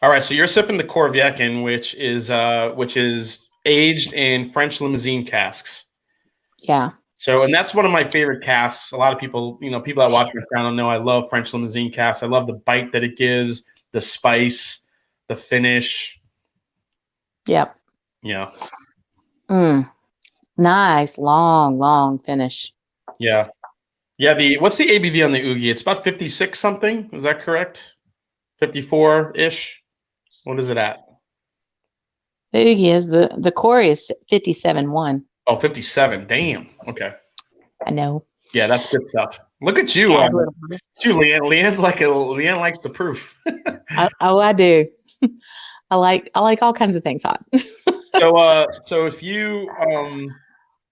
All right, so you're sipping the Koreveken, which is aged in French limousine casks. Yeah. So, and that's one of my favorite casks. A lot of people, people that watch my channel know I love French limousine casks. I love the bite that it gives, the spice, the finish. Yep. Yeah. Nice, long finish. Yeah. Yeah. What's the ABV on the Oogie? It's about 56 something. Is that correct? 54-ish. What is it at? The Oogie is the core is 57.1. Oh, 57. Damn. Okay. I know. Yeah, that's good stuff. Look at you. Leanne. Leanne likes the proof. I do. I like all kinds of things hot. So if you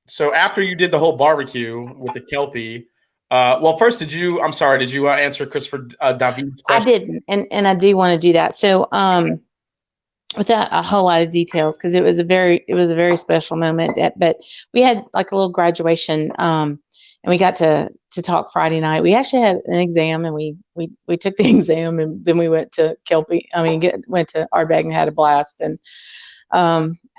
so after you did the whole barbecue with the Kelpie, Well, first, I'm sorry, did you answer Christopher David's I question? didn't, and I do want to do that. So, without a whole lot of details, because it was a very special moment. But we had like a little graduation, and we got to talk Friday night. We actually had an exam, and we took the exam, and then we went to went to Ardbeg and had a blast. And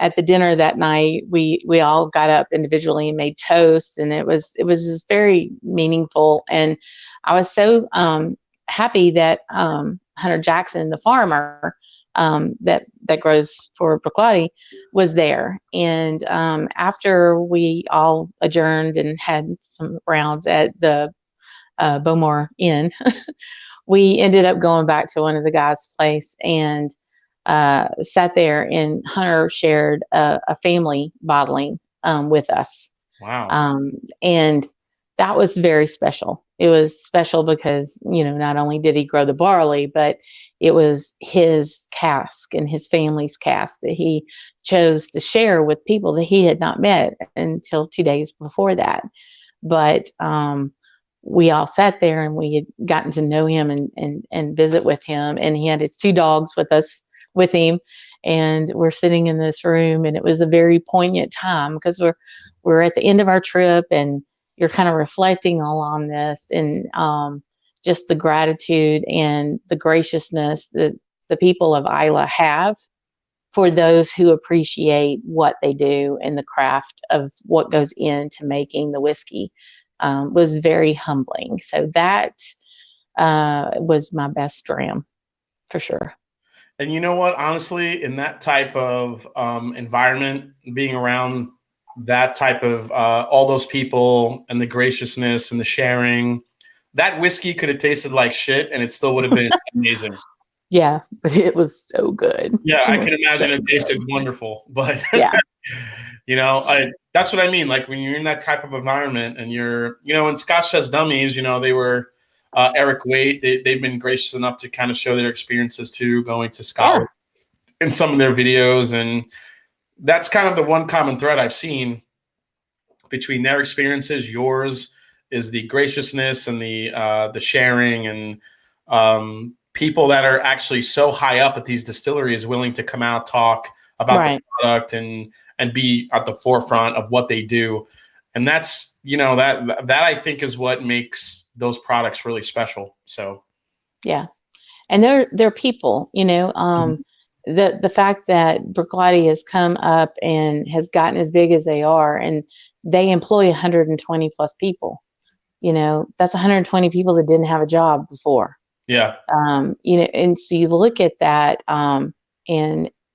at the dinner that night, we all got up individually and made toasts, and it was just very meaningful. And I was so happy that Hunter Jackson, the farmer that grows for Bruichladdich, was there. And after we all adjourned and had some rounds at the Bowmore Inn, we ended up going back to one of the guys' place and sat there, and Hunter shared a family bottling with us. Wow. And that was very special. It was special because, not only did he grow the barley, but it was his cask and his family's cask that he chose to share with people that he had not met until 2 days before that. But we all sat there, and we had gotten to know him and visit with him. And he had his 2 dogs with him. And we're sitting in this room, and it was a very poignant time because we're at the end of our trip, and you're kind of reflecting all on this, and just the gratitude and the graciousness that the people of Isla have for those who appreciate what they do and the craft of what goes into making the whiskey was very humbling. So that was my best dram for sure. And you know what? Honestly, in that type of environment, being around that type of all those people and the graciousness and the sharing, that whiskey could have tasted like shit, and it still would have been amazing. Yeah, but it was so good. Yeah, I can imagine it tasted wonderful. But yeah, that's what I mean. Like when you're in that type of environment, and you're, in Scotch Says Dummies, they were. Eric Waite, they've been gracious enough to kind of show their experiences too, going to Scotland in some of their videos. And that's kind of the one common thread I've seen between their experiences. Yours is the graciousness and the sharing, and people that are actually so high up at these distilleries willing to come out, talk about the product and be at the forefront of what they do. And that's, that I think is what makes those products really special. So yeah, and they're people, the fact that Bruichladdich has come up and has gotten as big as they are, and they employ 120 plus people. That's 120 people that didn't have a job before. Yeah. And so you look at that and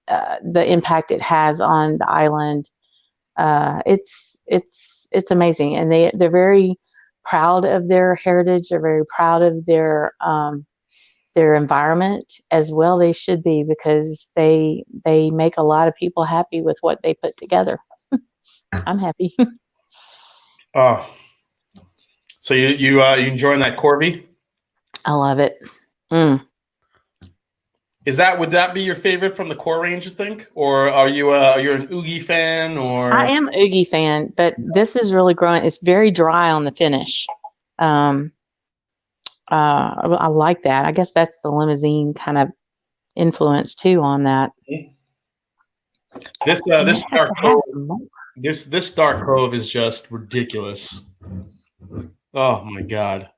the impact it has on the island. It's amazing, and they're very proud of their heritage. They're very proud of their environment as well. They should be, because they make a lot of people happy with what they put together. I'm happy. Oh, so you enjoying that Corby? I love it. Would that be your favorite from the core range, you think? Or are you you're an Oogie fan? Or I am an Oogie fan, but this is really growing. It's very dry on the finish. I like that. I guess that's the limousine kind of influence too on that. This dark cove is just ridiculous. Oh my God.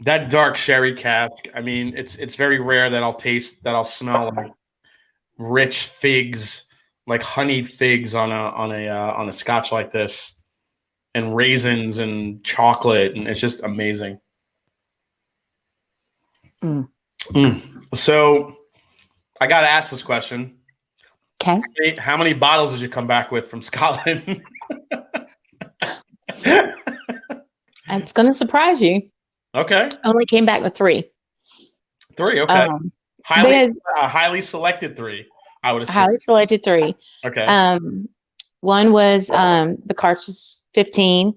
That dark sherry cask. I mean, it's very rare that I'll smell like rich figs, like honeyed figs on a Scotch like this, and raisins and chocolate, and it's just amazing. So I got to ask this question. Okay. How many bottles did you come back with from Scotland? It's going to surprise you. Okay. I only came back with 3. 3, okay. Highly selected 3, I would assume. Highly selected 3. Okay. One was the Cartridge 15,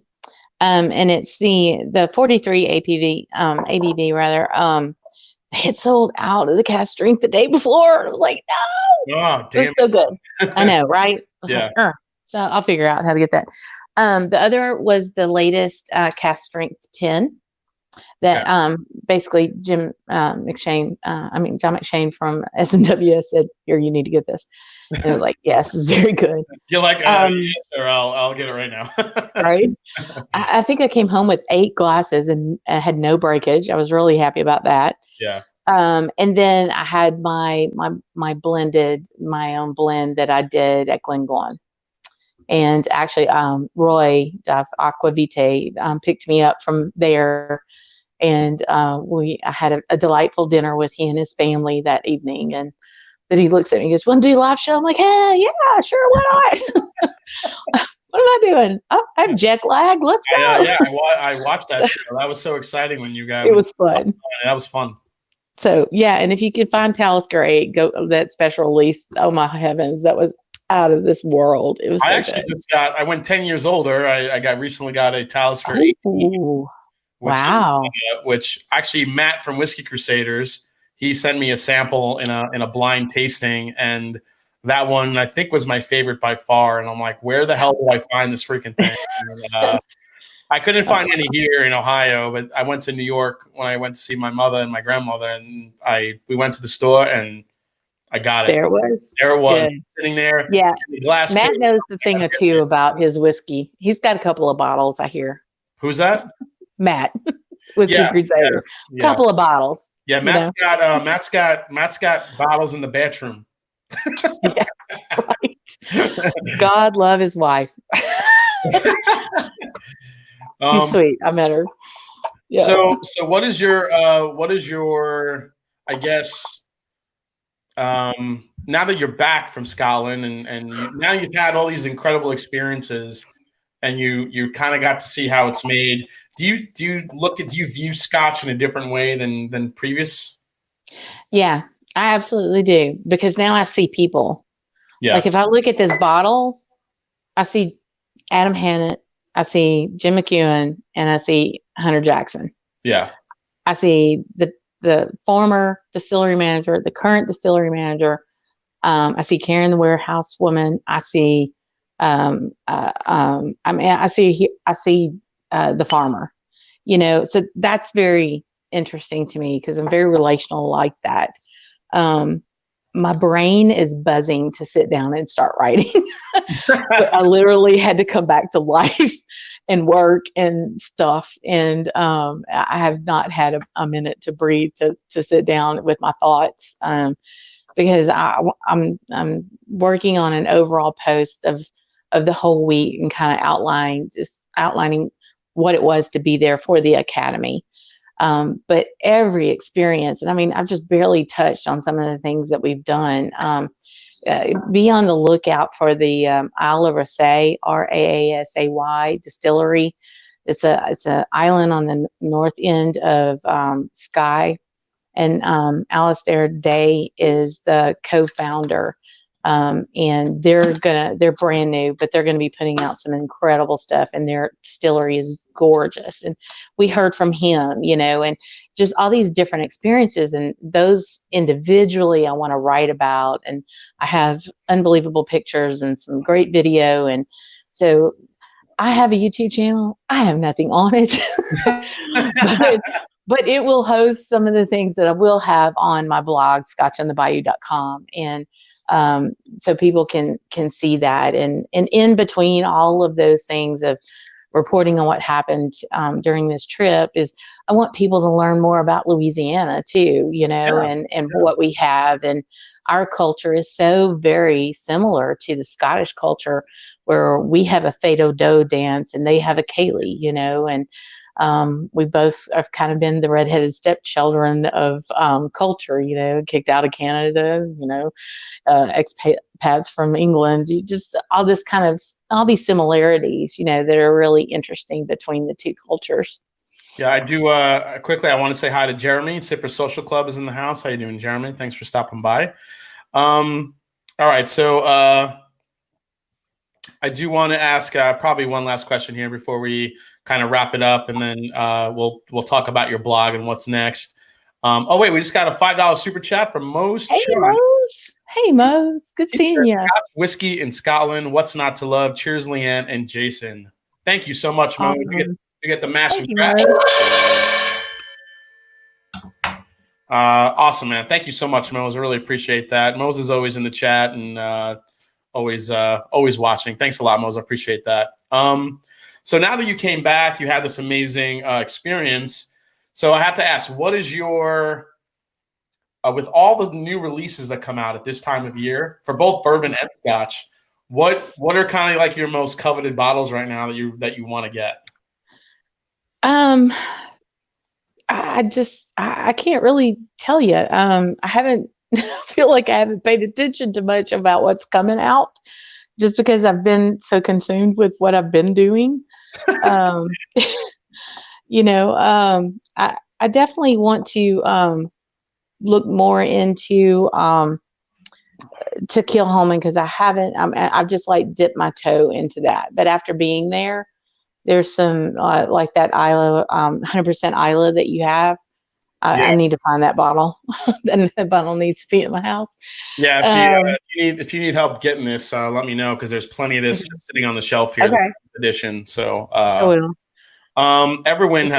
and it's the 43 ABV rather. It sold out of the cask strength the day before. And I was like, no. Oh, damn. It was so good. I know, right? Yeah. Like, so I'll figure out how to get that. The other was the latest cast strength 10 that basically John McShane from SMW said, here, you need to get this. And it was like, yes, it's very good. You're like, yes, sir, I'll get it right now. Right. I think I came home with 8 glasses and I had no breakage. I was really happy about that. Yeah. And then I had my own blend that I did at Glengoyne. And actually, Roy Aquavite picked me up from there. And I had a delightful dinner with he and his family that evening. And then he looks at me and goes, "Want to do a live show?" I'm like, "Hey, yeah, sure, why not?" What am I doing? Oh, I have jet lag. Let's go. I watched that show. That was so exciting when you guys. It was fun. That was fun. So yeah, and if you can find Talisker 8, go that special release. Oh my heavens, that was out of this world. It was. I actually just got. I went 10 years older. I recently got a Talisker 18. Wow. Which actually Matt from Whiskey Crusaders, he sent me a sample in a blind tasting, and that one I think was my favorite by far. And I'm like, where the hell do I find this freaking thing? And, I couldn't find any here in Ohio, but I went to New York when I went to see my mother and my grandmother, and we went to the store and I got it. There it was. Good. Sitting there. Yeah. The glass Matt knows a thing or two about his whiskey. He's got a couple of bottles, I hear. Who's that? Matt, Whiskey Crusader. Yeah. Couple of bottles. Yeah, Matt's got bottles in the bathroom. Yeah, right. God love his wife. She's sweet. I met her. Yeah. So what is your I guess now that you're back from Scotland and now you've had all these incredible experiences and you kind of got to see how it's made. Do you view Scotch in a different way than previous? Yeah, I absolutely do, because now I see people. Yeah. Like if I look at this bottle, I see Adam Hannett, I see Jim McEwan, and I see Hunter Jackson. Yeah. I see the former distillery manager, the current distillery manager. I see Karen the warehouse woman. I see I see the farmer, so that's very interesting to me because I'm very relational like that. My brain is buzzing to sit down and start writing. But I literally had to come back to life and work and stuff. And I have not had a minute to breathe, to sit down with my thoughts, because I'm working on an overall post of the whole week and kind of outlining what it was to be there for the Academy. But every experience, and I mean, I've just barely touched on some of the things that we've done. Be on the lookout for the Isle of Raasay, Raasay distillery. It's an island on the north end of Skye, and Alistair Day is the co-founder. And they're brand new, but they're going to be putting out some incredible stuff, and their distillery is gorgeous. And we heard from him, and just all these different experiences, and those individually I want to write about. And I have unbelievable pictures and some great video. And so I have a YouTube channel. I have nothing on it, but it will host some of the things that I will have on my blog, scotchandthebayou.com. And so people can see that, and in between all of those things of reporting on what happened during this trip is I want people to learn more about Louisiana too, and what we have. And our culture is so very similar to the Scottish culture, where we have a Fado Doe dance and they have a Cayley, and we both have kind of been the redheaded stepchildren of culture, kicked out of Canada, expats from England. Just all these similarities, that are really interesting between the two cultures. Yeah, I do. Quickly, I want to say hi to Jeremy. Sipper Social Club is in the house. How you doing, Jeremy? Thanks for stopping by. All right, so I do want to ask probably one last question here before we kind of wrap it up, and then we'll talk about your blog and what's next. Oh wait, we just got a $5 super chat from Mose. Hey Mose, good seeing you. Whiskey in Scotland. What's not to love? Cheers, Leanne and Jason. Thank you so much, Mo. Awesome. You get the mash Thank and you, crash. Mo. Awesome, man. Thank you so much, Mose. I really appreciate that. Mose is always in the chat and always watching. Thanks a lot, Mose. I appreciate that. So now that you came back, you had this amazing experience. So I have to ask, what is your with all the new releases that come out at this time of year for both bourbon and Scotch? What are kind of like your most coveted bottles right now that you want to get? I can't really tell you. I haven't feel like I haven't paid attention to much about what's coming out just because I've been so consumed with what I've been doing. I definitely want to look more into to Kilchoman because I've just like dipped my toe into that. But after being there, there's some like that Isla, 100% Isla that you have. I need to find that bottle. And the bottle needs to be in my house. Yeah, if you need help getting this, let me know because there's plenty of this just sitting on the shelf here. Okay. Edition. So I will. Everyone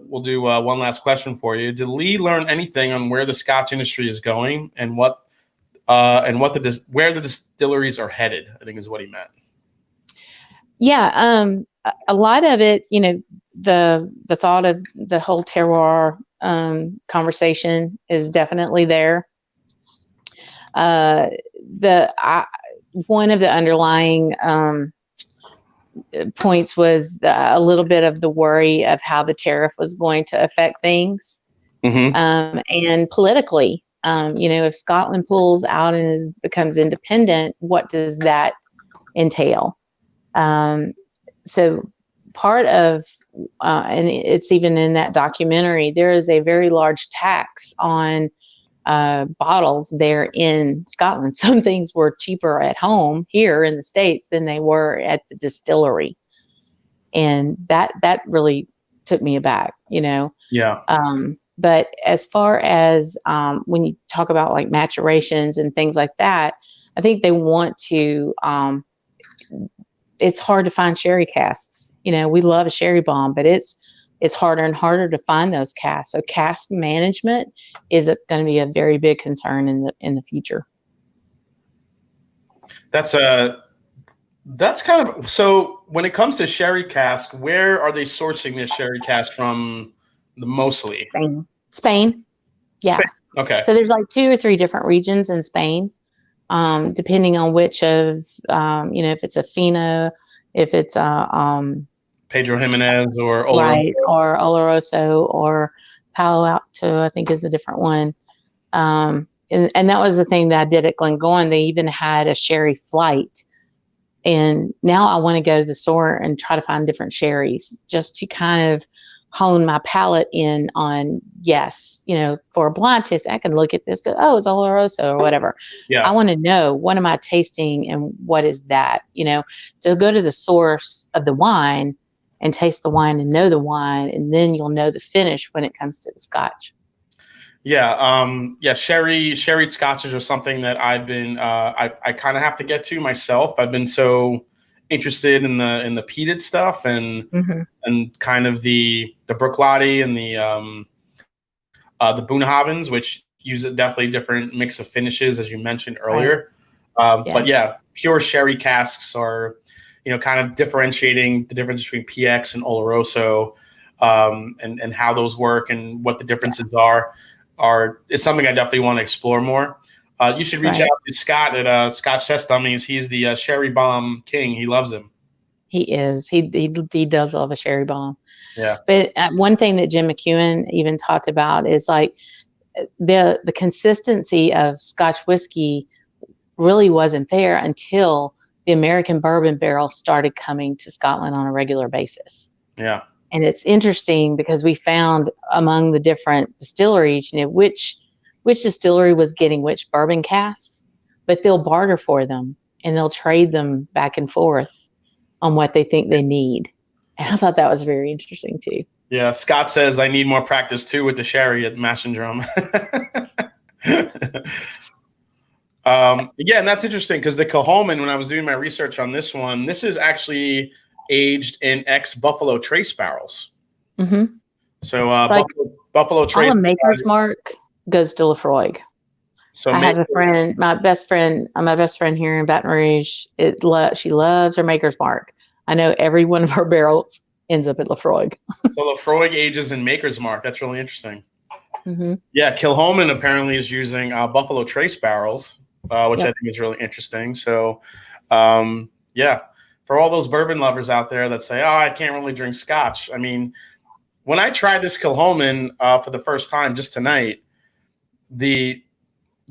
we'll do one last question for you. Did Lee learn anything on where the Scotch industry is going and where the distilleries are headed? I think is what he meant. Yeah, a lot of it, the thought of the whole terroir conversation is definitely there. One of the underlying points was a little bit of the worry of how the tariff was going to affect things. Mm-hmm. And politically, if Scotland pulls out and becomes independent, what does that entail? So part of, and it's even in that documentary, there is a very large tax on bottles there in Scotland. Some things were cheaper at home here in the States than they were at the distillery. And that really took me aback, Yeah. But as far as when you talk about like maturations and things like that, I think they want to, it's hard to find sherry casks. We love a sherry bomb, but it's harder and harder to find those casks. So cask management is going to be a very big concern in the future. That's kind of, so when it comes to sherry cask, where are they sourcing this sherry cask from mostly? Spain. Yeah. Spain. Okay. So there's like 2 or 3 different regions in Spain, depending on which of, if it's a Fino, if it's Pedro Jimenez or Oloroso. Right, or Oloroso or Palo Alto, I think is a different one. And that was the thing that I did at Glengoyne. They even had a sherry flight. And now I want to go to the store and try to find different sherries just to kind of hone my palate in on, yes, for a blind test, I can look at this, go, oh, it's Oloroso or whatever. Yeah. I want to know, what am I tasting and what is that, to go to the source of the wine and taste the wine and know the wine, and then you'll know the finish when it comes to the Scotch. Yeah. Sherried Scotches are something that I've been, I kind of have to get to myself. I've been so interested in the peated stuff and kind of the Bruichladdich and the Bunnahabhains, which use a definitely different mix of finishes, as you mentioned earlier. Right. But yeah, pure sherry casks are, kind of differentiating the difference between PX and Oloroso, and how those work and what the differences is something I definitely want to explore more. You should reach out to Scott at Scotch Test Dummies. He's the sherry bomb king. He loves him. He is. He does love a sherry bomb. Yeah. But one thing that Jim McEwan even talked about is like the consistency of Scotch whiskey really wasn't there until the American bourbon barrel started coming to Scotland on a regular basis. Yeah. And it's interesting because we found among the different distilleries, which distillery was getting which bourbon casks, but they'll barter for them and they'll trade them back and forth on what they think they need. And I thought that was very interesting too. Yeah. Scott says, I need more practice too with the sherry at Mash and Drum. Yeah, and that's interesting because the Kilchoman, when I was doing my research on this one, this is actually aged in ex-Buffalo Trace barrels. Mm-hmm. So Like Buffalo Trace. all a Maker's Mark goes to Laphroaig. So I have a friend, my best friend here in Baton Rouge. She loves her Maker's Mark. I know every one of her barrels ends up at Laphroaig. So Laphroaig ages in Maker's Mark. That's really interesting. Mm-hmm. Yeah, Kilchoman apparently is using Buffalo Trace barrels, which I think is really interesting. So, yeah, for all those bourbon lovers out there that say, "Oh, I can't really drink Scotch," I mean, when I tried this Kilchoman for the first time just tonight, the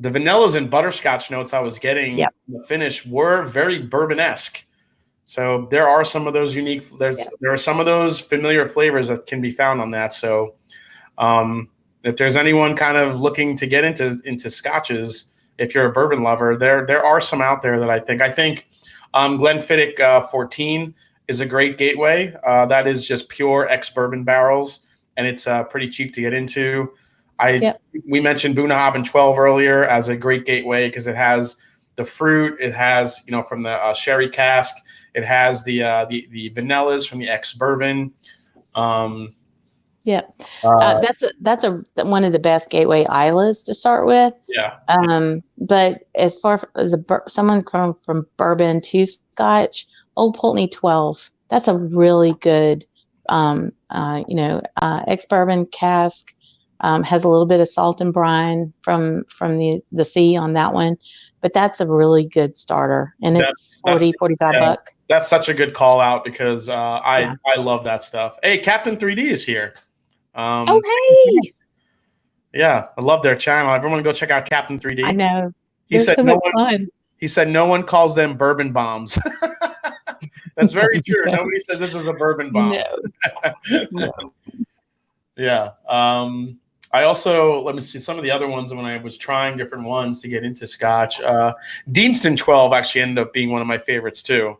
vanillas and butterscotch notes I was getting in the finish were very bourbon-esque. So there are some of those unique. There are some of those familiar flavors that can be found on that. So if there's anyone kind of looking to get into scotches, if you're a bourbon lover, there are some out there that I think Glenfiddich 14 is a great gateway. That is just pure ex-bourbon barrels, and it's pretty cheap to get into. We mentioned Bunnahabhain 12 earlier as a great gateway because it has the fruit, it has from the sherry cask, it has the vanillas from the ex-bourbon. That's one of the best gateway islas to start with. Yeah. But as far as someone from bourbon to Scotch, Old Pulteney 12, that's a really good, ex-bourbon cask. Has a little bit of salt and brine from the sea on that one, but that's a really good starter, and it's 45 bucks. That's such a good call out because I love that stuff. Hey, Captain 3D is here. Hey. Yeah, I love their channel. Everyone go check out Captain 3D. I know. He said so much fun. He said no one calls them bourbon bombs. That's very true. No. Nobody says this is a bourbon bomb. No. Yeah. I also, let me see some of the other ones when I was trying different ones to get into Scotch. Deanston 12 actually ended up being one of my favorites too.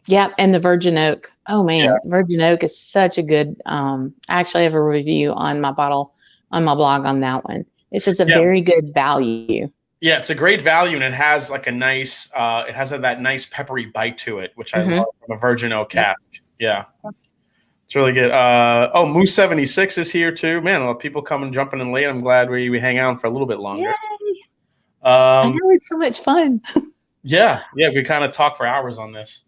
Yeah, and the Virgin Oak. Oh man, Virgin Oak is such a good. I actually have a review on my blog on that one. It's just a very good value. Yeah, it's a great value, and it has like a nice. It has that nice peppery bite to it, which I love from a Virgin Oak cask. Yeah. It's really good. Moose 76 is here too. Man, a lot of people coming, jumping in late. I'm glad we hang out for a little bit longer. Yay. I know, it's so much fun. Yeah, we kind of talk for hours on this.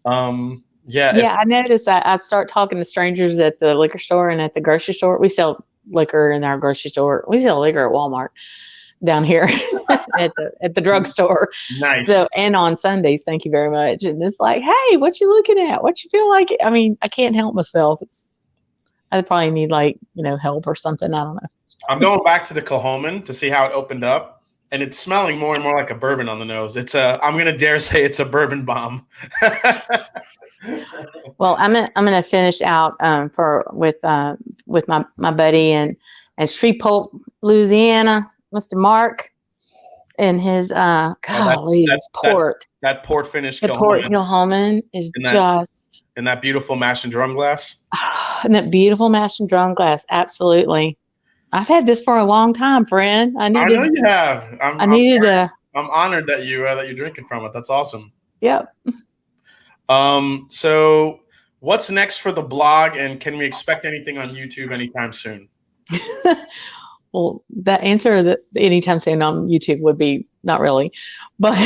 I noticed I start talking to strangers at the liquor store and at the grocery store. We sell liquor in our grocery store. We sell liquor at Walmart down here at the drugstore. Nice. So, and on Sundays, thank you very much. And it's like, hey, what you looking at? What you feel like? I mean, I can't help myself. I probably need help or something. I don't know. I'm going back to the Kilchoman to see how it opened up, and it's smelling more and more like a bourbon on the nose. I'm going to dare say it's a bourbon bomb. Well, I'm gonna finish out with my buddy and Shreveport, Louisiana, Mr. Mark, and his port. That port finish. The port Kilchoman is just in that beautiful mash and drum glass. In that beautiful mash and drum glass, absolutely. I've had this for a long time, friend. I know you have. I'm honored that you're drinking from it. That's awesome. Yep. So what's next for the blog, and can we expect anything on YouTube anytime soon? Well, the answer that anytime soon on YouTube would be not really, but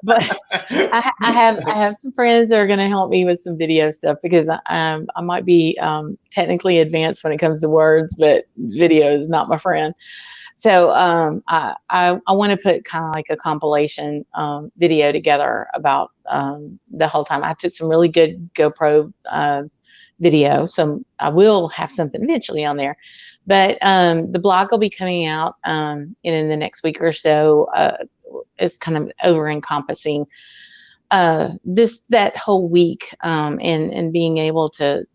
I have some friends that are going to help me with some video stuff because I might be technically advanced when it comes to words, but video is not my friend. So I want to put kind of like a compilation video together about the whole time. I took some really good GoPro video, so I will have something eventually on there. But the blog will be coming out in the next week or so. It's kind of over encompassing that whole week and being able to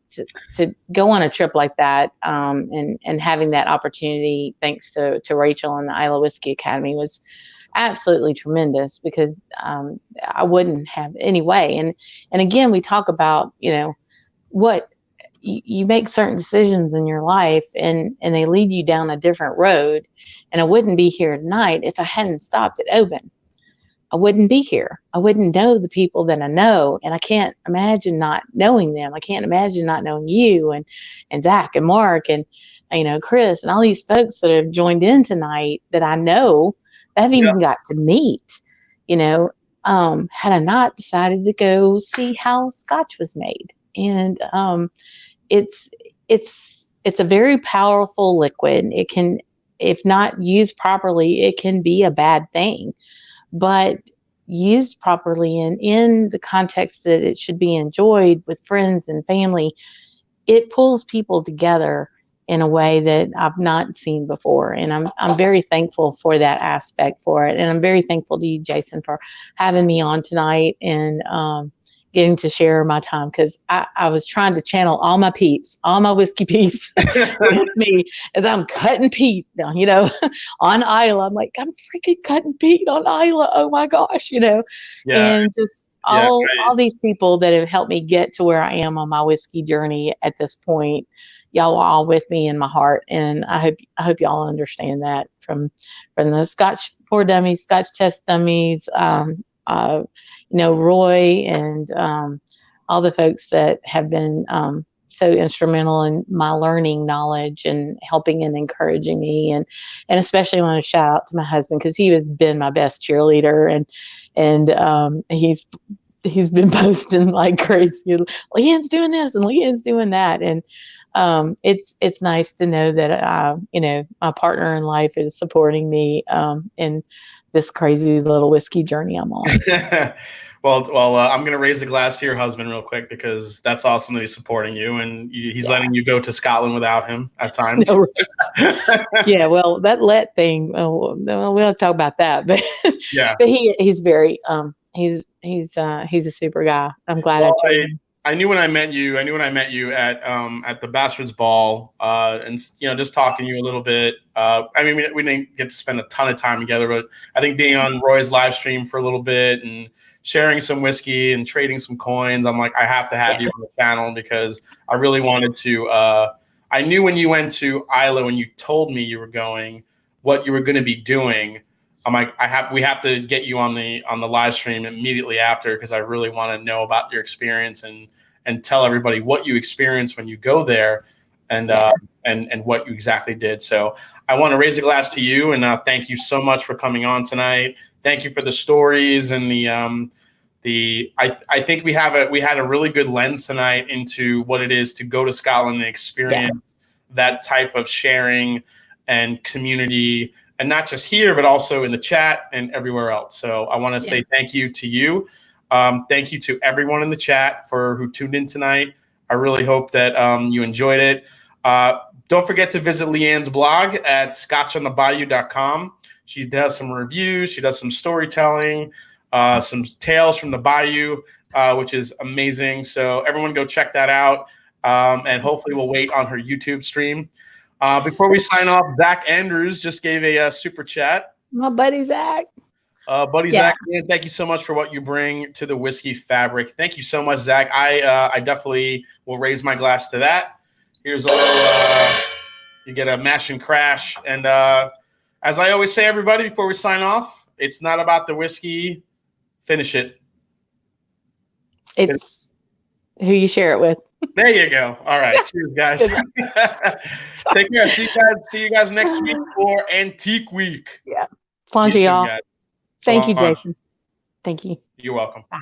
go on a trip like that and having that opportunity thanks to Rachel and the Isla Whiskey Academy was absolutely tremendous because I wouldn't have any way. And again, we talk about, what you make certain decisions in your life and they lead you down a different road. And I wouldn't be here tonight if I hadn't stopped at Oban. I wouldn't be here. I wouldn't know the people that I know. And I can't imagine not knowing them. I can't imagine not knowing you and Zach and Mark and, Chris and all these folks that have joined in tonight that I know that I've even got to meet, had I not decided to go see how Scotch was made. And it's a very powerful liquid. It can, if not used properly, it can be a bad thing. But used properly and in the context that it should be enjoyed with friends and family, it pulls people together in a way that I've not seen before. And I'm very thankful for that aspect for it. And I'm very thankful to you, Jason, for having me on tonight and getting to share my time, because I was trying to channel all my peeps, all my whiskey peeps with me as I'm cutting peat, on Isla. I'm like, I'm freaking cutting peat on Isla. Oh my gosh, and just all these people that have helped me get to where I am on my whiskey journey at this point. Y'all are all with me in my heart, and I hope y'all understand that from the Scotch pour dummies, Scotch test dummies, Roy and all the folks that have been so instrumental in my learning knowledge and helping and encouraging me, and especially want to shout out to my husband, because he has been my best cheerleader, and he's been posting like crazy. Leanne's doing this and Leanne's doing that, and it's nice to know that my partner in life is supporting me in this crazy little whiskey journey I'm on. Well, I'm going to raise a glass to your husband real quick, because that's awesome that he's supporting you, and he's letting you go to Scotland without him at times. No, right. Yeah, well, that let thing, we'll talk about that, but but he's very he's a super guy. I'm glad I chose him. I knew when I met you at the Bastards Ball, and just talking to you a little bit. We didn't get to spend a ton of time together, but I think being on Roy's live stream for a little bit and sharing some whiskey and trading some coins, I'm like, I have to have you on the channel, because I really wanted to. I knew when you went to Isla, when you told me you were going, what you were going to be doing. I'm like, we have to get you on the live stream immediately after, because I really want to know about your experience and tell everybody what you experience when you go there, and what you exactly did. So I want to raise a glass to you, and thank you so much for coming on tonight. Thank you for the stories and I think we had a really good lens tonight into what it is to go to Scotland and experience that type of sharing and community. And not just here, but also in the chat and everywhere else. So I want to say thank you to you. Thank you to everyone in the chat who tuned in tonight. I really hope that you enjoyed it. Don't forget to visit Leanne's blog at scotchonthebayou.com. She does some reviews. She does some storytelling, some tales from the Bayou, which is amazing. So everyone go check that out. And hopefully we'll wait on her YouTube stream. Before we sign off, Zach Andrews just gave a super chat. My buddy Zach. Zach, man, thank you so much for what you bring to the whiskey fabric. Thank you so much, Zach. I definitely will raise my glass to that. Here's a little, you get a mash and crash. And as I always say, everybody, before we sign off, it's not about the whiskey. Finish it. It's who you share it with. There you go. All right. Cheers, guys. Take care. See you guys next week for Antique Week. Yeah. Salon to y'all. Thank you, Salon. Jason. Thank you. You're welcome. Bye.